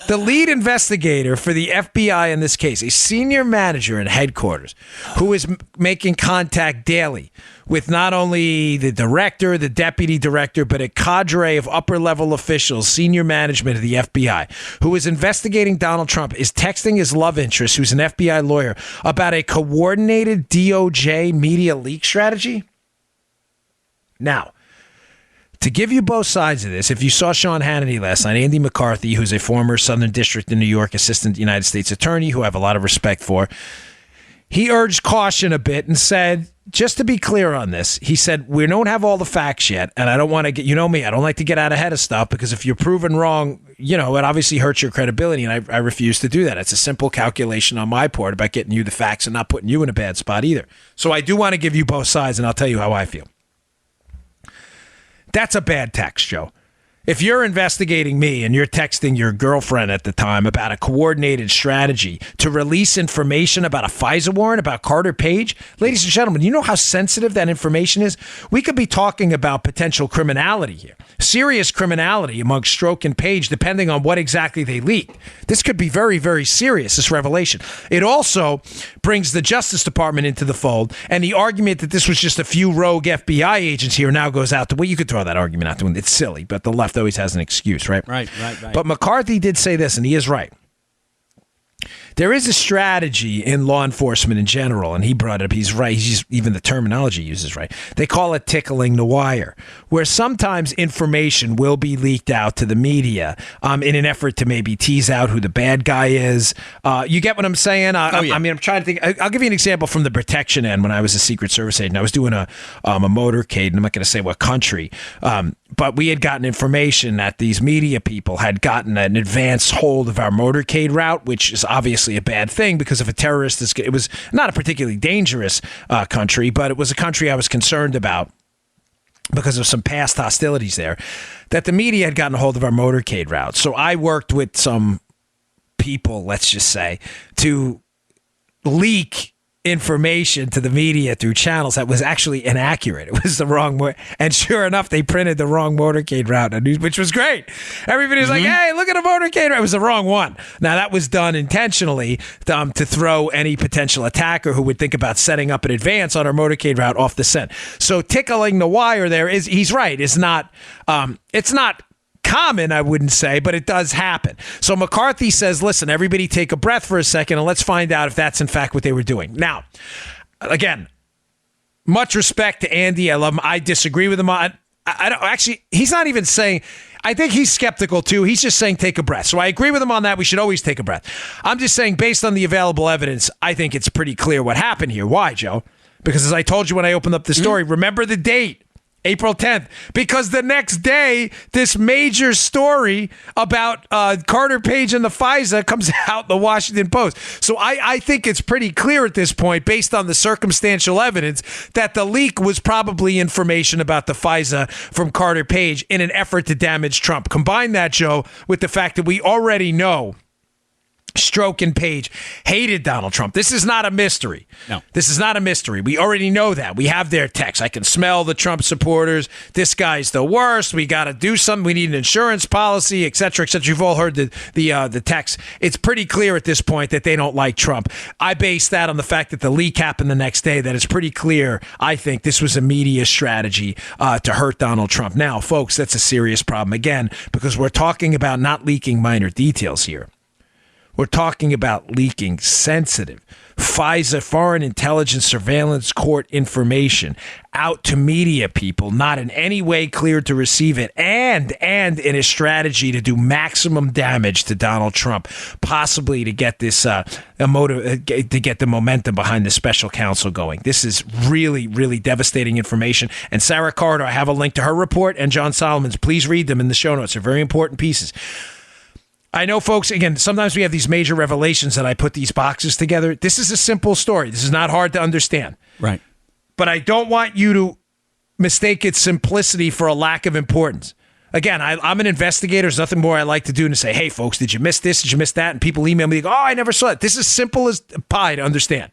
[SPEAKER 2] The lead investigator for the FBI in this case, a senior manager in headquarters, who is making contact daily with not only the director, the deputy director, but a cadre of upper-level officials, senior management of the FBI, who is investigating Donald Trump, is texting his love interest, who's an FBI lawyer, about a coordinated DOJ media leak strategy? Now, to give you both sides of this, if you saw Sean Hannity last night, Andy McCarthy, who's a former Southern District in New York Assistant United States Attorney, who I have a lot of respect for, he urged caution a bit and said, just to be clear on this, he said, we don't have all the facts yet, and I don't want to get, you know me, I don't like to get out ahead of stuff, because if you're proven wrong, it obviously hurts your credibility, and I refuse to do that. It's a simple calculation on my part about getting you the facts and not putting you in a bad spot either. So I do want to give you both sides, and I'll tell you how I feel. That's a bad text, Joe. If you're investigating me and you're texting your girlfriend at the time about a coordinated strategy to release information about a FISA warrant, about Carter Page, ladies and gentlemen, you know how sensitive that information is? We could be talking about potential criminality here. Serious criminality among Strzok and Page, depending on what exactly they leaked. This could be very, very serious, this revelation. It also brings the Justice Department into the fold, and the argument that this was just a few rogue FBI agents here now goes out the way. You could throw that argument out the window. It's silly, but the left always has an excuse, right?
[SPEAKER 3] Right.
[SPEAKER 2] But McCarthy did say this, and he is right. There is a strategy in law enforcement in general, and he brought it up. He's right. Even the terminology he uses right. They call it tickling the wire, where sometimes information will be leaked out to the media in an effort to maybe tease out who the bad guy is. You get what I'm saying? I'm trying to think. I'll give you an example from the protection end. When I was a Secret Service agent, I was doing a motorcade, and I'm not going to say what country, but we had gotten information that these media people had gotten an advance hold of our motorcade route, which is obviously a bad thing because if a terrorist is, it was not a particularly dangerous country, but it was a country I was concerned about because of some past hostilities there, that the media had gotten a hold of our motorcade route. So I worked with some people, let's just say, to leak information to the media through channels that was actually inaccurate. It was the wrong way. And sure enough, they printed the wrong motorcade route, which was great. Everybody was like, hey, look at a motorcade route. It was the wrong one. Now, that was done intentionally to throw any potential attacker who would think about setting up an advance on our motorcade route off the scent. So tickling the wire there is, he's right, it's not common, I wouldn't say, but it does happen. So McCarthy says, listen, everybody take a breath for a second and let's find out if that's in fact what they were doing. Now, again, much respect to Andy. I love him. I disagree with him. I don't actually, he's not even saying, I think he's skeptical too. He's just saying take a breath. So I agree with him on that. We should always take a breath. I'm just saying based on the available evidence, I think it's pretty clear what happened here. Why, Joe? Because as I told you when I opened up the story, remember the date. April 10th, because the next day, this major story about Carter Page and the FISA comes out in the Washington Post. So I think it's pretty clear at this point, based on the circumstantial evidence, that the leak was probably information about the FISA from Carter Page in an effort to damage Trump. Combine that, Joe, with the fact that we already know Strzok and Page hated Donald Trump. This is not a mystery.
[SPEAKER 3] No.
[SPEAKER 2] This is not a mystery. We already know that. We have their text. I can smell the Trump supporters. This guy's the worst. We got to do something. We need an insurance policy, et cetera, et cetera. You've all heard the text. It's pretty clear at this point that they don't like Trump. I base that on the fact that the leak happened the next day, that it's pretty clear, I think, this was a media strategy to hurt Donald Trump. Now, folks, that's a serious problem, again, because we're talking about not leaking minor details here. We're talking about leaking sensitive FISA, Foreign Intelligence Surveillance Court information out to media people, not in any way cleared to receive it, and in a strategy to do maximum damage to Donald Trump, possibly to get this to get the momentum behind the special counsel going. This is really, really devastating information. And Sarah Carter, I have a link to her report, and John Solomon's. Please read them in the show notes. They're very important pieces. I know, folks, again, sometimes we have these major revelations that I put these boxes together. This is a simple story. This is not hard to understand.
[SPEAKER 3] Right.
[SPEAKER 2] But I don't want you to mistake its simplicity for a lack of importance. Again, I'm an investigator. There's nothing more I like to do than to say, hey, folks, did you miss this? Did you miss that? And people email me, oh, I never saw it. This is simple as pie to understand.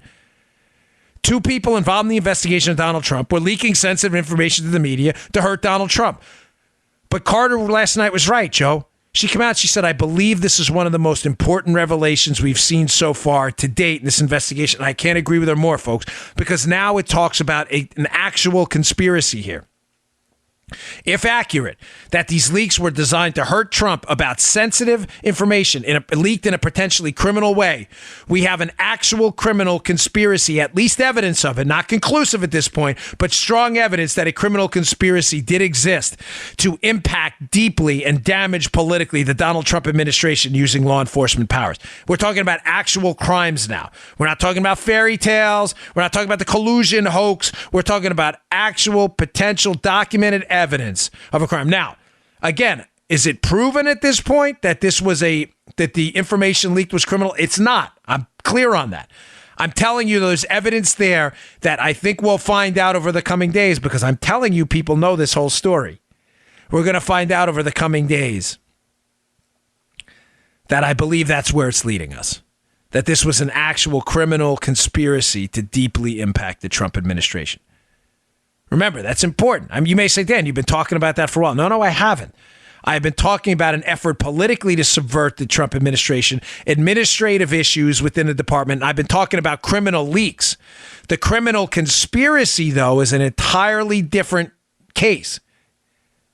[SPEAKER 2] 2 people involved in the investigation of Donald Trump were leaking sensitive information to the media to hurt Donald Trump. But Carter last night was right, Joe. She came out, she said, I believe this is one of the most important revelations we've seen so far to date in this investigation. And I can't agree with her more, folks, because now it talks about an actual conspiracy here. If accurate, that these leaks were designed to hurt Trump about sensitive information leaked in a potentially criminal way, we have an actual criminal conspiracy, at least evidence of it, not conclusive at this point, but strong evidence that a criminal conspiracy did exist to impact deeply and damage politically the Donald Trump administration using law enforcement powers. We're talking about actual crimes now. We're not talking about fairy tales. We're not talking about the collusion hoax. We're talking about actual potential documented evidence of a crime. Now, again, is it proven at this point that that the information leaked was criminal? It's not. I'm clear on that. I'm telling you there's evidence there that I think we'll find out over the coming days, because I'm telling you people know this whole story. We're going to find out over the coming days that I believe that's where it's leading us. That this was an actual criminal conspiracy to deeply impact the Trump administration. Remember, that's important. I mean, you may say, Dan, you've been talking about that for a while. No, I haven't. I've been talking about an effort politically to subvert the Trump administration, administrative issues within the department. I've been talking about criminal leaks. The criminal conspiracy, though, is an entirely different case.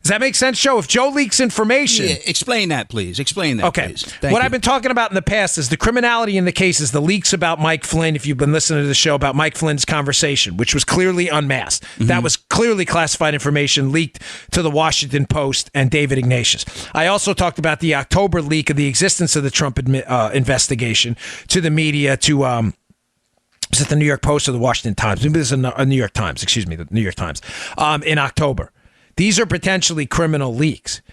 [SPEAKER 2] Does that make sense, Joe? If Joe leaks information...
[SPEAKER 3] Yeah, explain that, please. Explain that,
[SPEAKER 2] okay.
[SPEAKER 3] Please.
[SPEAKER 2] What I've been talking about in the past is the criminality in the case is the leaks about Mike Flynn, if you've been listening to the show, about Mike Flynn's conversation, which was clearly unmasked. Mm-hmm. That was clearly classified information leaked to the Washington Post and David Ignatius. I also talked about the October leak of the existence of the Trump investigation to the media, to... was it the New York Post or the Washington Times? Maybe it was a New York Times. Excuse me, the New York Times. In October. These are potentially criminal leaks.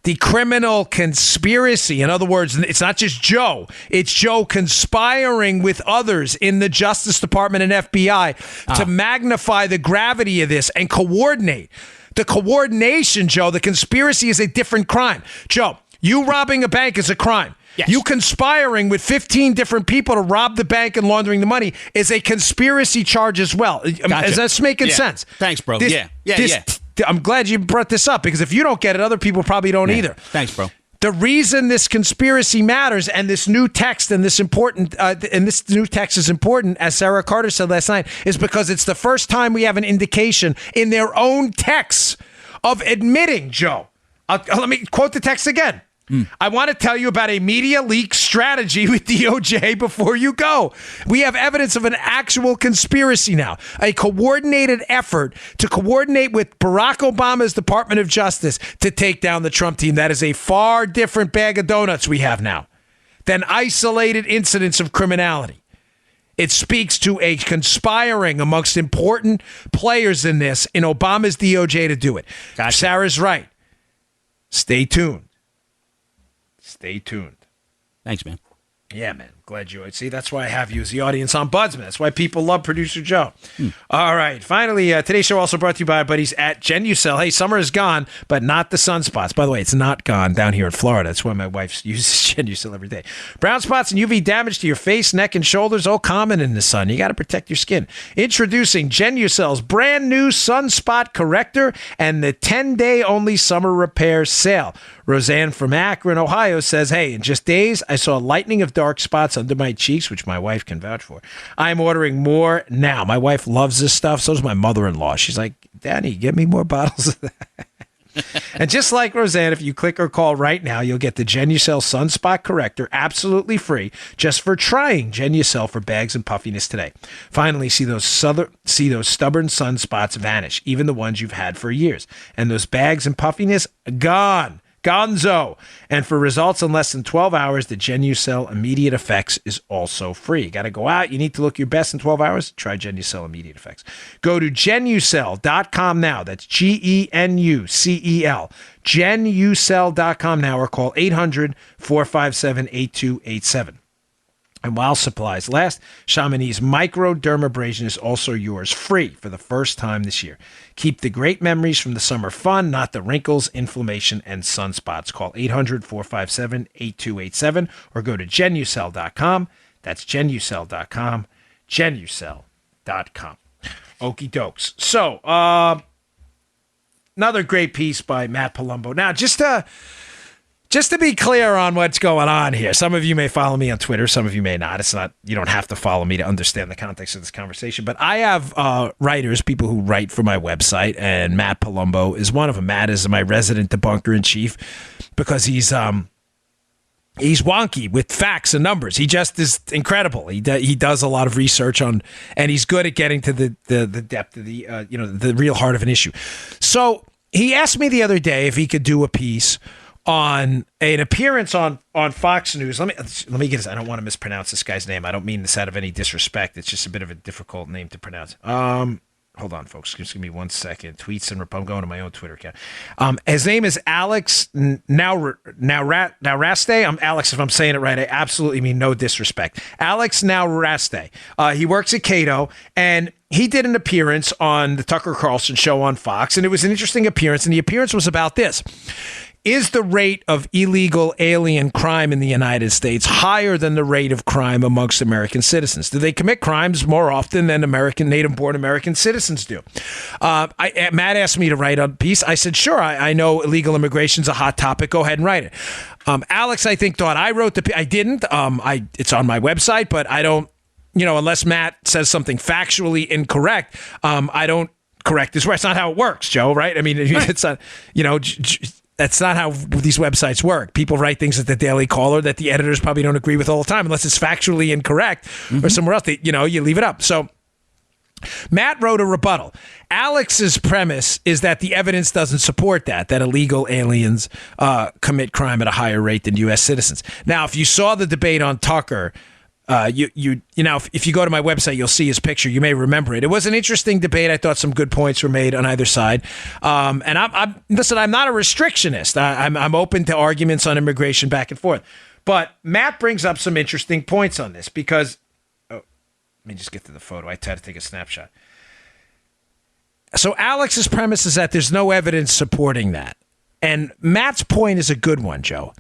[SPEAKER 2] The criminal conspiracy, in other words, it's not just Joe. It's Joe conspiring with others in the Justice Department and FBI to magnify the gravity of this and coordinate. The coordination, Joe, the conspiracy is a different crime. Joe, you robbing a bank is a crime.
[SPEAKER 3] Yes.
[SPEAKER 2] You conspiring with 15 different people to rob the bank and laundering the money is a conspiracy charge as well.
[SPEAKER 3] Gotcha.
[SPEAKER 2] Is that making sense?
[SPEAKER 3] Thanks, bro. Yeah.
[SPEAKER 2] I'm glad you brought this up, because if you don't get it, other people probably don't either.
[SPEAKER 3] Thanks, bro.
[SPEAKER 2] The reason this conspiracy matters and this new text and this new text is important, as Sarah Carter said last night, is because it's the first time we have an indication in their own texts of admitting, Joe. Let me quote the text again. I want to tell you about a media leak strategy with DOJ before you go. We have evidence of an actual conspiracy now, a coordinated effort to coordinate with Barack Obama's Department of Justice to take down the Trump team. That is a far different bag of donuts we have now than isolated incidents of criminality. It speaks to a conspiring amongst important players in this, in Obama's DOJ, to do it.
[SPEAKER 3] Gotcha.
[SPEAKER 2] Sarah's right. Stay tuned. Stay tuned.
[SPEAKER 3] Thanks, man.
[SPEAKER 2] Yeah, man. Glad you. See, that's why I have you as the audience ombudsman. That's why people love Producer Joe. All right. Finally, today's show also brought to you by our buddies at Genucel. Hey, summer is gone, but not the sunspots. By the way, it's not gone down here in Florida. That's why my wife uses Genucel every day. Brown spots and UV damage to your face, neck, and shoulders, all common in the sun. You got to protect your skin. Introducing Genucel's brand new sunspot corrector and the 10-day only summer repair sale. Roseanne from Akron, Ohio says, hey, in just days, I saw a lightening of dark spots under my cheeks, which my wife can vouch for. I'm ordering more now. My wife loves this stuff. So does my mother-in-law. She's like, Danny, give me more bottles of that. And just like Roseanne, if you click or call right now, you'll get the Genucel Sunspot Corrector absolutely free just for trying Genucel for bags and puffiness today. Finally, see those stubborn sunspots vanish, even the ones you've had for years. And those bags and puffiness, gone. Gonzo. And for results in less than 12 hours, the Genucel Immediate Effects is also free. You got to go out. You need to look your best in 12 hours. Try Genucel Immediate Effects. Go to Genucel.com now. That's Genucel. Genucel.com now, or call 800-457-8287. And while supplies last, Chamonix's microdermabrasion is also yours free for the first time this year. Keep the great memories from the summer fun, not the wrinkles, inflammation, and sunspots. Call 800-457-8287 or go to genucel.com. That's genucel.com. Genucel.com. Okie dokes. So, another great piece by Matt Palumbo. Now, just to be clear on what's going on here, some of you may follow me on Twitter, some of you may not. It's not, you don't have to follow me to understand the context of this conversation. But I have writers, people who write for my website, and Matt Palumbo is one of them. Matt is my resident debunker in chief because he's wonky with facts and numbers. He just is incredible. He does a lot of research on, and he's good at getting to the depth of the real heart of an issue. So he asked me the other day if he could do a piece on an appearance on Fox News. Let me get this. I don't want to mispronounce this guy's name. I don't mean this out of any disrespect. It's just a bit of a difficult name to pronounce. Hold on, folks. Just give me 1 second. Tweets and I'm going to my own Twitter account. His name is Alex Nauraste. I'm Alex. If I'm saying it right, I absolutely mean no disrespect. Alex Nauraste. He works at Cato, and he did an appearance on the Tucker Carlson show on Fox, and it was an interesting appearance. And the appearance was about this. Is the rate of illegal alien crime in the United States higher than the rate of crime amongst American citizens? Do they commit crimes more often than native-born American citizens do? Matt asked me to write a piece. I said, sure, I know illegal immigration is a hot topic. Go ahead and write it. Alex, I think, thought I wrote the piece. I didn't. It's on my website, but I don't, unless Matt says something factually incorrect, I don't correct his words. That's not how it works, Joe, right? I mean, it's not, that's not how these websites work. People write things at the Daily Caller that the editors probably don't agree with all the time, unless it's factually incorrect or somewhere else. You leave it up. So Matt wrote a rebuttal. Alex's premise is that the evidence doesn't support that illegal aliens commit crime at a higher rate than U.S. citizens. Now, if you saw the debate on Tucker, if you go to my website, you'll see his picture. You may remember it. It was an interesting debate. I thought some good points were made on either side. And I'm not a restrictionist. I'm open to arguments on immigration back and forth. But Matt brings up some interesting points on this because, let me just get to the photo. I tried to take a snapshot. So Alex's premise is that there's no evidence supporting that. And Matt's point is a good one, Joe.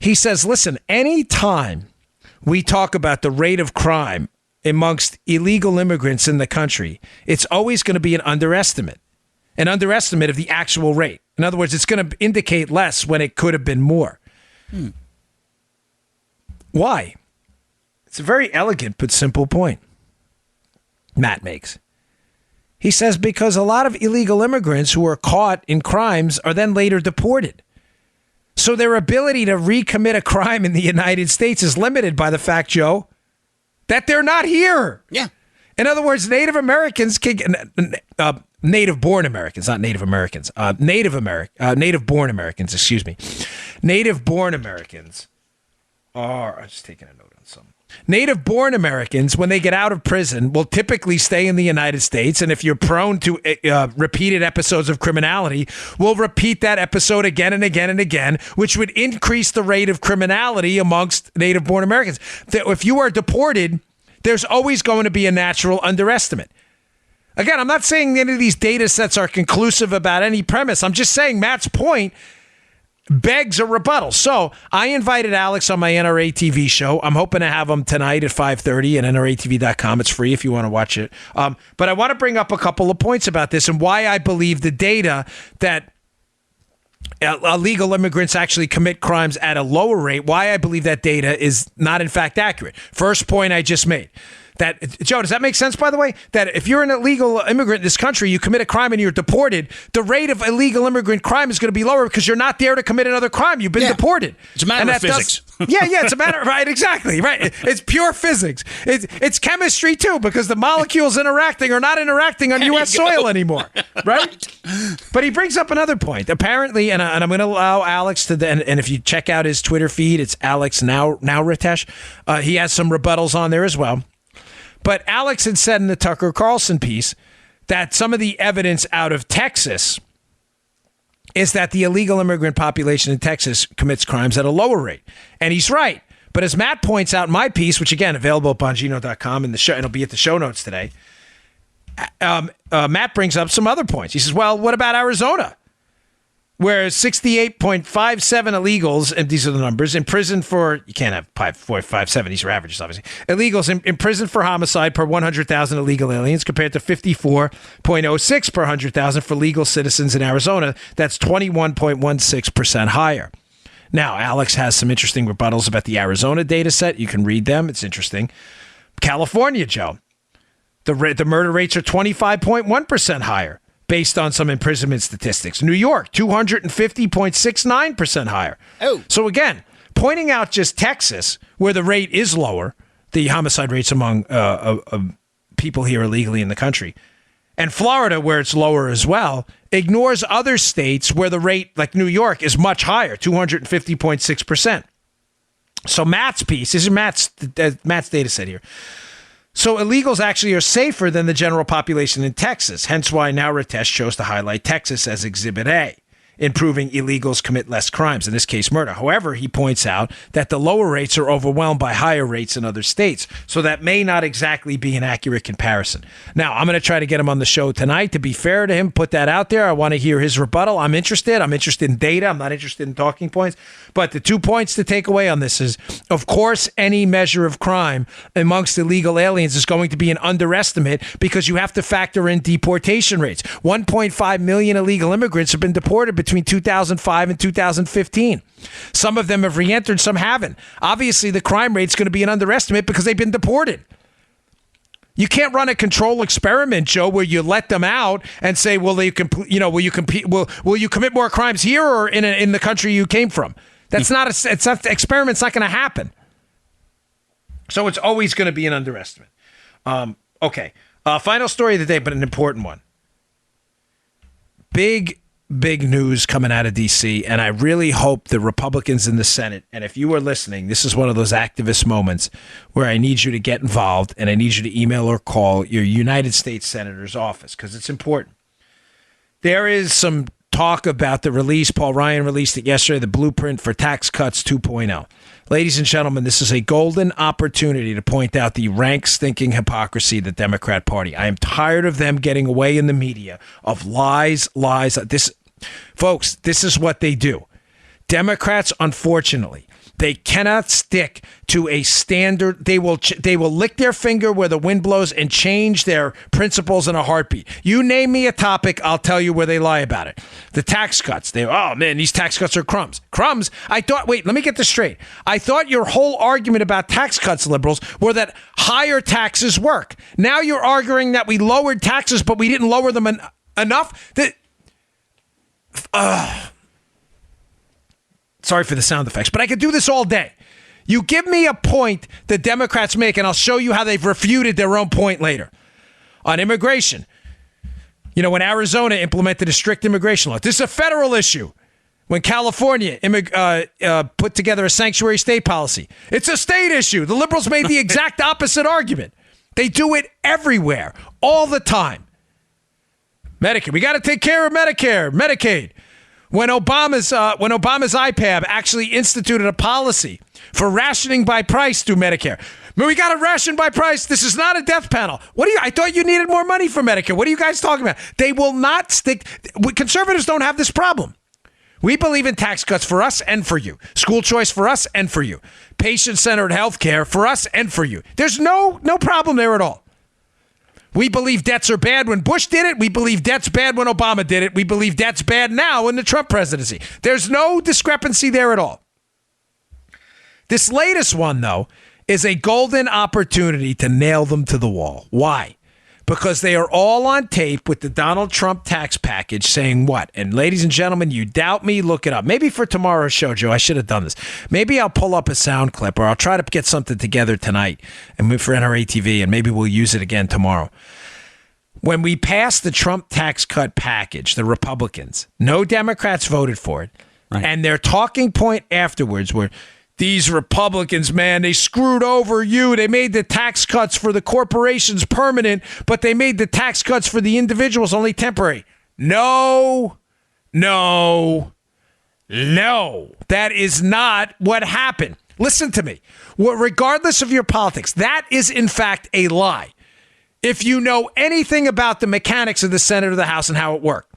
[SPEAKER 2] He says, listen, any time we talk about the rate of crime amongst illegal immigrants in the country, it's always going to be an underestimate of the actual rate. In other words, it's going to indicate less when it could have been more. Why? It's a very elegant but simple point Matt makes. He says because a lot of illegal immigrants who are caught in crimes are then later deported. So their ability to recommit a crime in the United States is limited by the fact, Joe, that they're not here.
[SPEAKER 3] Yeah.
[SPEAKER 2] In other words, Native Americans native-born Americans, not Native Americans, native-born Americans, excuse me. Native-born Americans are, I'm just taking a note on something. Native-born Americans, when they get out of prison, will typically stay in the United States, and if you're prone to repeated episodes of criminality, will repeat that episode again and again and again, which would increase the rate of criminality amongst Native-born Americans. If you are deported, there's always going to be a natural underestimate. Again, I'm not saying any of these data sets are conclusive about any premise. I'm just saying Matt's point begs a rebuttal. So I invited Alex on my NRA TV show. I'm hoping to have him tonight at 5:30 at NRATV.com. It's free if you want to watch it. But I want to bring up a couple of points about this and why I believe the data that illegal immigrants actually commit crimes at a lower rate, why I believe that data is not in fact accurate. First point I just made. Joe, does that make sense, by the way? That if you're an illegal immigrant in this country, you commit a crime and you're deported, the rate of illegal immigrant crime is going to be lower because you're not there to commit another crime. You've been deported.
[SPEAKER 3] It's a matter of physics.
[SPEAKER 2] It's a matter of, right, exactly, right. It's pure physics. It's chemistry, too, because the molecules interacting are not interacting on U.S. soil anymore, right? But he brings up another point. Apparently, and I'm going to allow Alex to, and if you check out his Twitter feed, it's Alex Nauraste. He has some rebuttals on there as well. But Alex had said in the Tucker Carlson piece that some of the evidence out of Texas is that the illegal immigrant population in Texas commits crimes at a lower rate. And he's right. But as Matt points out in my piece, which again, available at Bongino.com and it'll be at the show notes today, Matt brings up some other points. He says, well, what about Arizona? Where 68.57 illegals, and these are the numbers, in prison for, you can't have 5.57, these are averages, obviously. Illegals in prison for homicide per 100,000 illegal aliens compared to 54.06 per 100,000 for legal citizens in Arizona. That's 21.16% higher. Now, Alex has some interesting rebuttals about the Arizona data set. You can read them. It's interesting. California, Joe, the murder rates are 25.1% higher, based on some imprisonment statistics. New York, 250.69% higher.
[SPEAKER 3] Oh.
[SPEAKER 2] So again, pointing out just Texas, where the rate is lower, the homicide rates among people here illegally in the country, and Florida, where it's lower as well, ignores other states where the rate, like New York, is much higher, 250.6%. So Matt's piece, this is Matt's data set here. So illegals actually are safer than the general population in Texas, hence why now Ritesh chose to highlight Texas as Exhibit A, in proving illegals commit less crimes, in this case murder. However, he points out that the lower rates are overwhelmed by higher rates in other states, so that may not exactly be an accurate comparison. Now, I'm going to try to get him on the show tonight. To be fair to him, put that out there. I want to hear his rebuttal. I'm interested in data. I'm not interested in talking points. But the 2 points to take away on this is, of course, any measure of crime amongst illegal aliens is going to be an underestimate because you have to factor in deportation rates. 1.5 million illegal immigrants have been deported between 2005 and 2015. Some of them have re-entered, some haven't. Obviously, the crime rate's going to be an underestimate because they've been deported. You can't run a control experiment, Joe, where you let them out and say, will you commit more crimes here or in the country you came from? That's not experiment's not going to happen. So it's always going to be an underestimate. Okay. Final story of the day, but an important one. Big news coming out of D.C., and I really hope the Republicans in the Senate, and if you are listening, this is one of those activist moments where I need you to get involved, and I need you to email or call your United States Senator's office, because it's important. There is some talk about the release. Paul Ryan released it yesterday, the Blueprint for Tax Cuts 2.0. Ladies and gentlemen, this is a golden opportunity to point out the rank, stinking hypocrisy of the Democrat Party. I am tired of them getting away in the media of lies. Folks, this is what they do. Democrats, unfortunately, they cannot stick to a standard. They will lick their finger where the wind blows and change their principles in a heartbeat. You name me a topic, I'll tell you where they lie about it. The tax cuts. These tax cuts are crumbs. Crumbs? Wait, let me get this straight. I thought your whole argument about tax cuts, liberals, were that higher taxes work. Now you're arguing that we lowered taxes, but we didn't lower them enough? Sorry for the sound effects, but I could do this all day. You give me a point the Democrats make, and I'll show you how they've refuted their own point later. On immigration, when Arizona implemented a strict immigration law, this is a federal issue. When California put together a sanctuary state policy, it's a state issue. The liberals made the exact opposite argument. They do it everywhere, all the time. Medicare, we got to take care of Medicare, Medicaid. When Obama's IPAB actually instituted a policy for rationing by price through Medicare. We got to ration by price. This is not a death panel. I thought you needed more money for Medicare. What are you guys talking about? They will not stick. Conservatives don't have this problem. We believe in tax cuts for us and for you. School choice for us and for you. Patient-centered health care for us and for you. There's no problem there at all. We believe debts are bad when Bush did it. We believe debt's bad when Obama did it. We believe debt's bad now in the Trump presidency. There's no discrepancy there at all. This latest one, though, is a golden opportunity to nail them to the wall. Why? Because they are all on tape with the Donald Trump tax package saying what? And ladies and gentlemen, you doubt me, look it up. Maybe for tomorrow's show, Joe, I should have done this. Maybe I'll pull up a sound clip or I'll try to get something together tonight and for NRA TV, and maybe we'll use it again tomorrow. When we passed the Trump tax cut package, the Republicans, no Democrats voted for it. Right. And their talking point afterwards were, these Republicans, man, they screwed over you. They made the tax cuts for the corporations permanent, but they made the tax cuts for the individuals only temporary. No. That is not what happened. Listen to me. Well, regardless of your politics, that is in fact a lie. If you know anything about the mechanics of the Senate or the House and how it worked,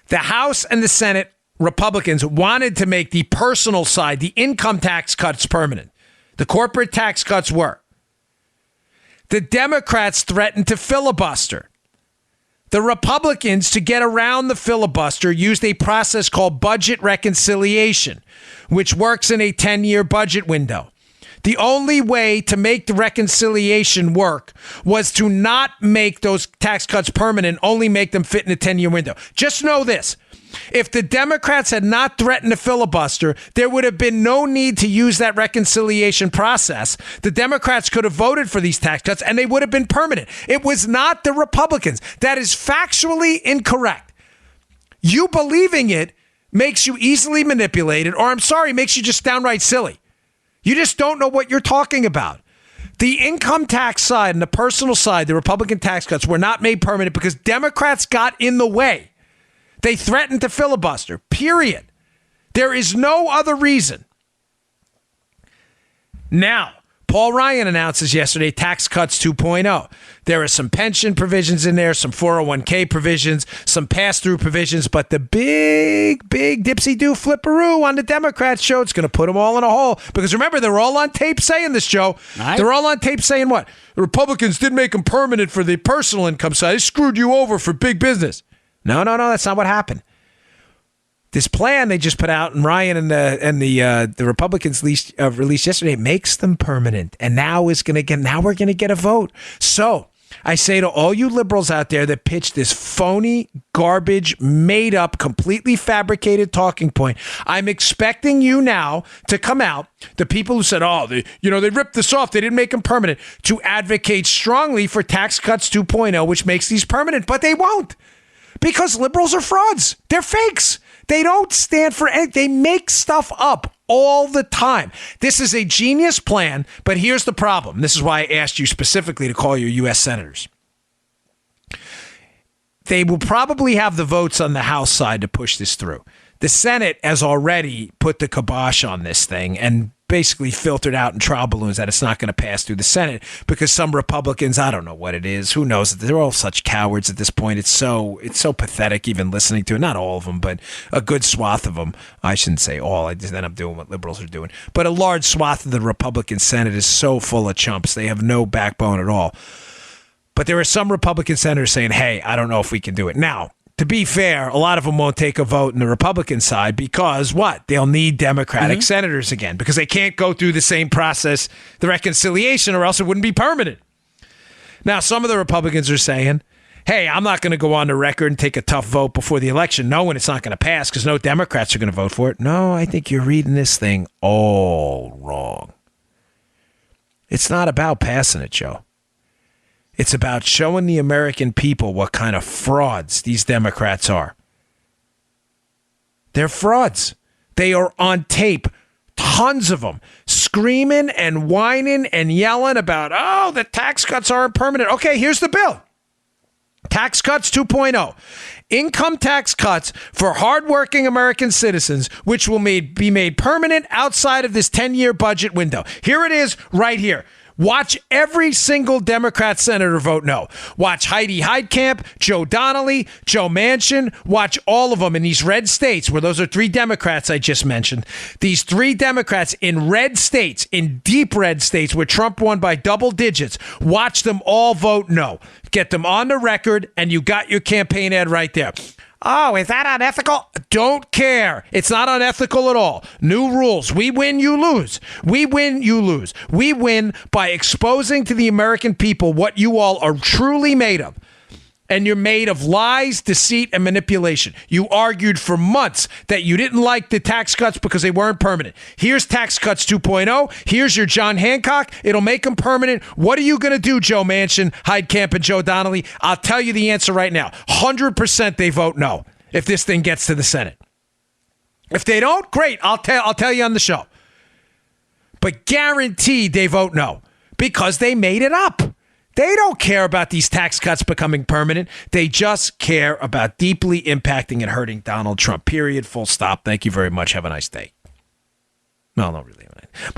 [SPEAKER 2] the House and the Senate Republicans wanted to make the personal side, the income tax cuts, permanent. The corporate tax cuts were. The Democrats threatened to filibuster. The Republicans, to get around the filibuster, used a process called budget reconciliation, which works in a 10-year budget window. The only way to make the reconciliation work was to not make those tax cuts permanent, only make them fit in a 10-year window. Just know this. If the Democrats had not threatened to filibuster, there would have been no need to use that reconciliation process. The Democrats could have voted for these tax cuts and they would have been permanent. It was not the Republicans. That is factually incorrect. You believing it makes you easily manipulated, or I'm sorry, makes you just downright silly. You just don't know what you're talking about. The income tax side and the personal side, the Republican tax cuts, were not made permanent because Democrats got in the way. They threatened to filibuster, period. There is no other reason. Now, Paul Ryan announces yesterday tax cuts 2.0. There are some pension provisions in there, some 401k provisions, some pass-through provisions, but the big dipsy-do flipperoo on the Democrats show, it's going to put them all in a hole. Because remember, they're all on tape saying this, Joe.
[SPEAKER 3] Right.
[SPEAKER 2] They're all on tape saying what? The Republicans didn't make them permanent for the personal income side. They screwed you over for big business. No, that's not what happened. This plan they just put out, and Ryan and the Republicans released yesterday, makes them permanent, and now we're going to get a vote. So I say to all you liberals out there that pitch this phony, garbage, made up, completely fabricated talking point, I'm expecting you now to come out, the people who said, they ripped this off, they didn't make them permanent, to advocate strongly for tax cuts 2.0, which makes these permanent, but they won't. Because liberals are frauds. They're fakes. They don't stand for anything. They make stuff up all the time. This is a genius plan, but here's the problem. This is why I asked you specifically to call your U.S. senators. They will probably have the votes on the House side to push this through. The Senate has already put the kibosh on this thing and basically filtered out in trial balloons that it's not going to pass through the Senate because some Republicans, I don't know what it is, who knows, they're all such cowards at this point. It's so pathetic even listening to it. Not all of them, but a good swath of them. I shouldn't say all. I just end up doing what liberals are doing. But a large swath of the Republican Senate is so full of chumps. They have no backbone at all. But there are some Republican senators saying, hey, I don't know if we can do it. Now, to be fair, a lot of them won't take a vote in the Republican side because what? They'll need Democratic senators again because they can't go through the same process, the reconciliation, or else it wouldn't be permanent. Now, some of the Republicans are saying, hey, I'm not going to go on the record and take a tough vote before the election, knowing it's not going to pass because no Democrats are going to vote for it. No, I think you're reading this thing all wrong. It's not about passing it, Joe. It's about showing the American people what kind of frauds these Democrats are. They're frauds. They are on tape, tons of them, screaming and whining and yelling about, the tax cuts aren't permanent. Okay, here's the bill. Tax cuts 2.0. Income tax cuts for hardworking American citizens, which will be made permanent outside of this 10-year budget window. Here it is right here. Watch every single Democrat senator vote no. Watch Heidi Heitkamp, Joe Donnelly, Joe Manchin. Watch all of them in these red states where those are three Democrats I just mentioned. These three Democrats in red states, in deep red states where Trump won by double digits. Watch them all vote no. Get them on the record and you got your campaign ad right there. Oh, is that unethical? Don't care. It's not unethical at all. New rules. We win, you lose. We win, you lose. We win by exposing to the American people what you all are truly made of. And you're made of lies, deceit, and manipulation. You argued for months that you didn't like the tax cuts because they weren't permanent. Here's tax cuts 2.0. Here's your John Hancock. It'll make them permanent. What are you going to do, Joe Manchin, Heitkamp, and Joe Donnelly? I'll tell you the answer right now. 100% they vote no if this thing gets to the Senate. If they don't, great. I'll tell you on the show. But guaranteed they vote no because they made it up. They don't care about these tax cuts becoming permanent. They just care about deeply impacting and hurting Donald Trump. Period. Full stop. Thank you very much. Have a nice day. No, not really.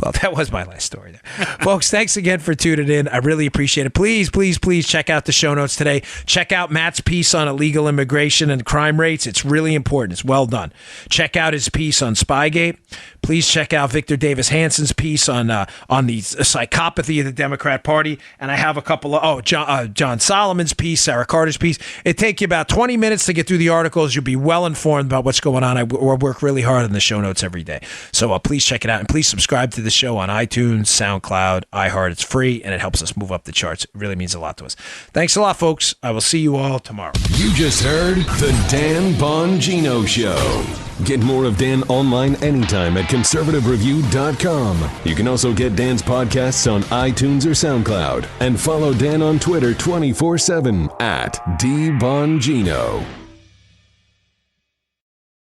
[SPEAKER 2] Well, that was my last story there. Folks, thanks again for tuning in. I really appreciate it. Please, please, please check out the show notes today. Check out Matt's piece on illegal immigration and crime rates. It's really important. It's well done. Check out his piece on Spygate. Please check out Victor Davis Hanson's piece on the psychopathy of the Democrat Party. And I have a couple of, John Solomon's piece, Sarah Carter's piece. It takes you about 20 minutes to get through the articles. You'll be well informed about what's going on. I work really hard on the show notes every day. So please check it out. And please subscribe to the show on iTunes, SoundCloud, iHeart. It's free, and it helps us move up the charts. It really means a lot to us. Thanks a lot, folks. I will see you all tomorrow.
[SPEAKER 1] You just heard The Dan Bongino Show. Get more of Dan online anytime at conservativereview.com. You can also get Dan's podcasts on iTunes or SoundCloud. And follow Dan on Twitter 24/7 at DBongino.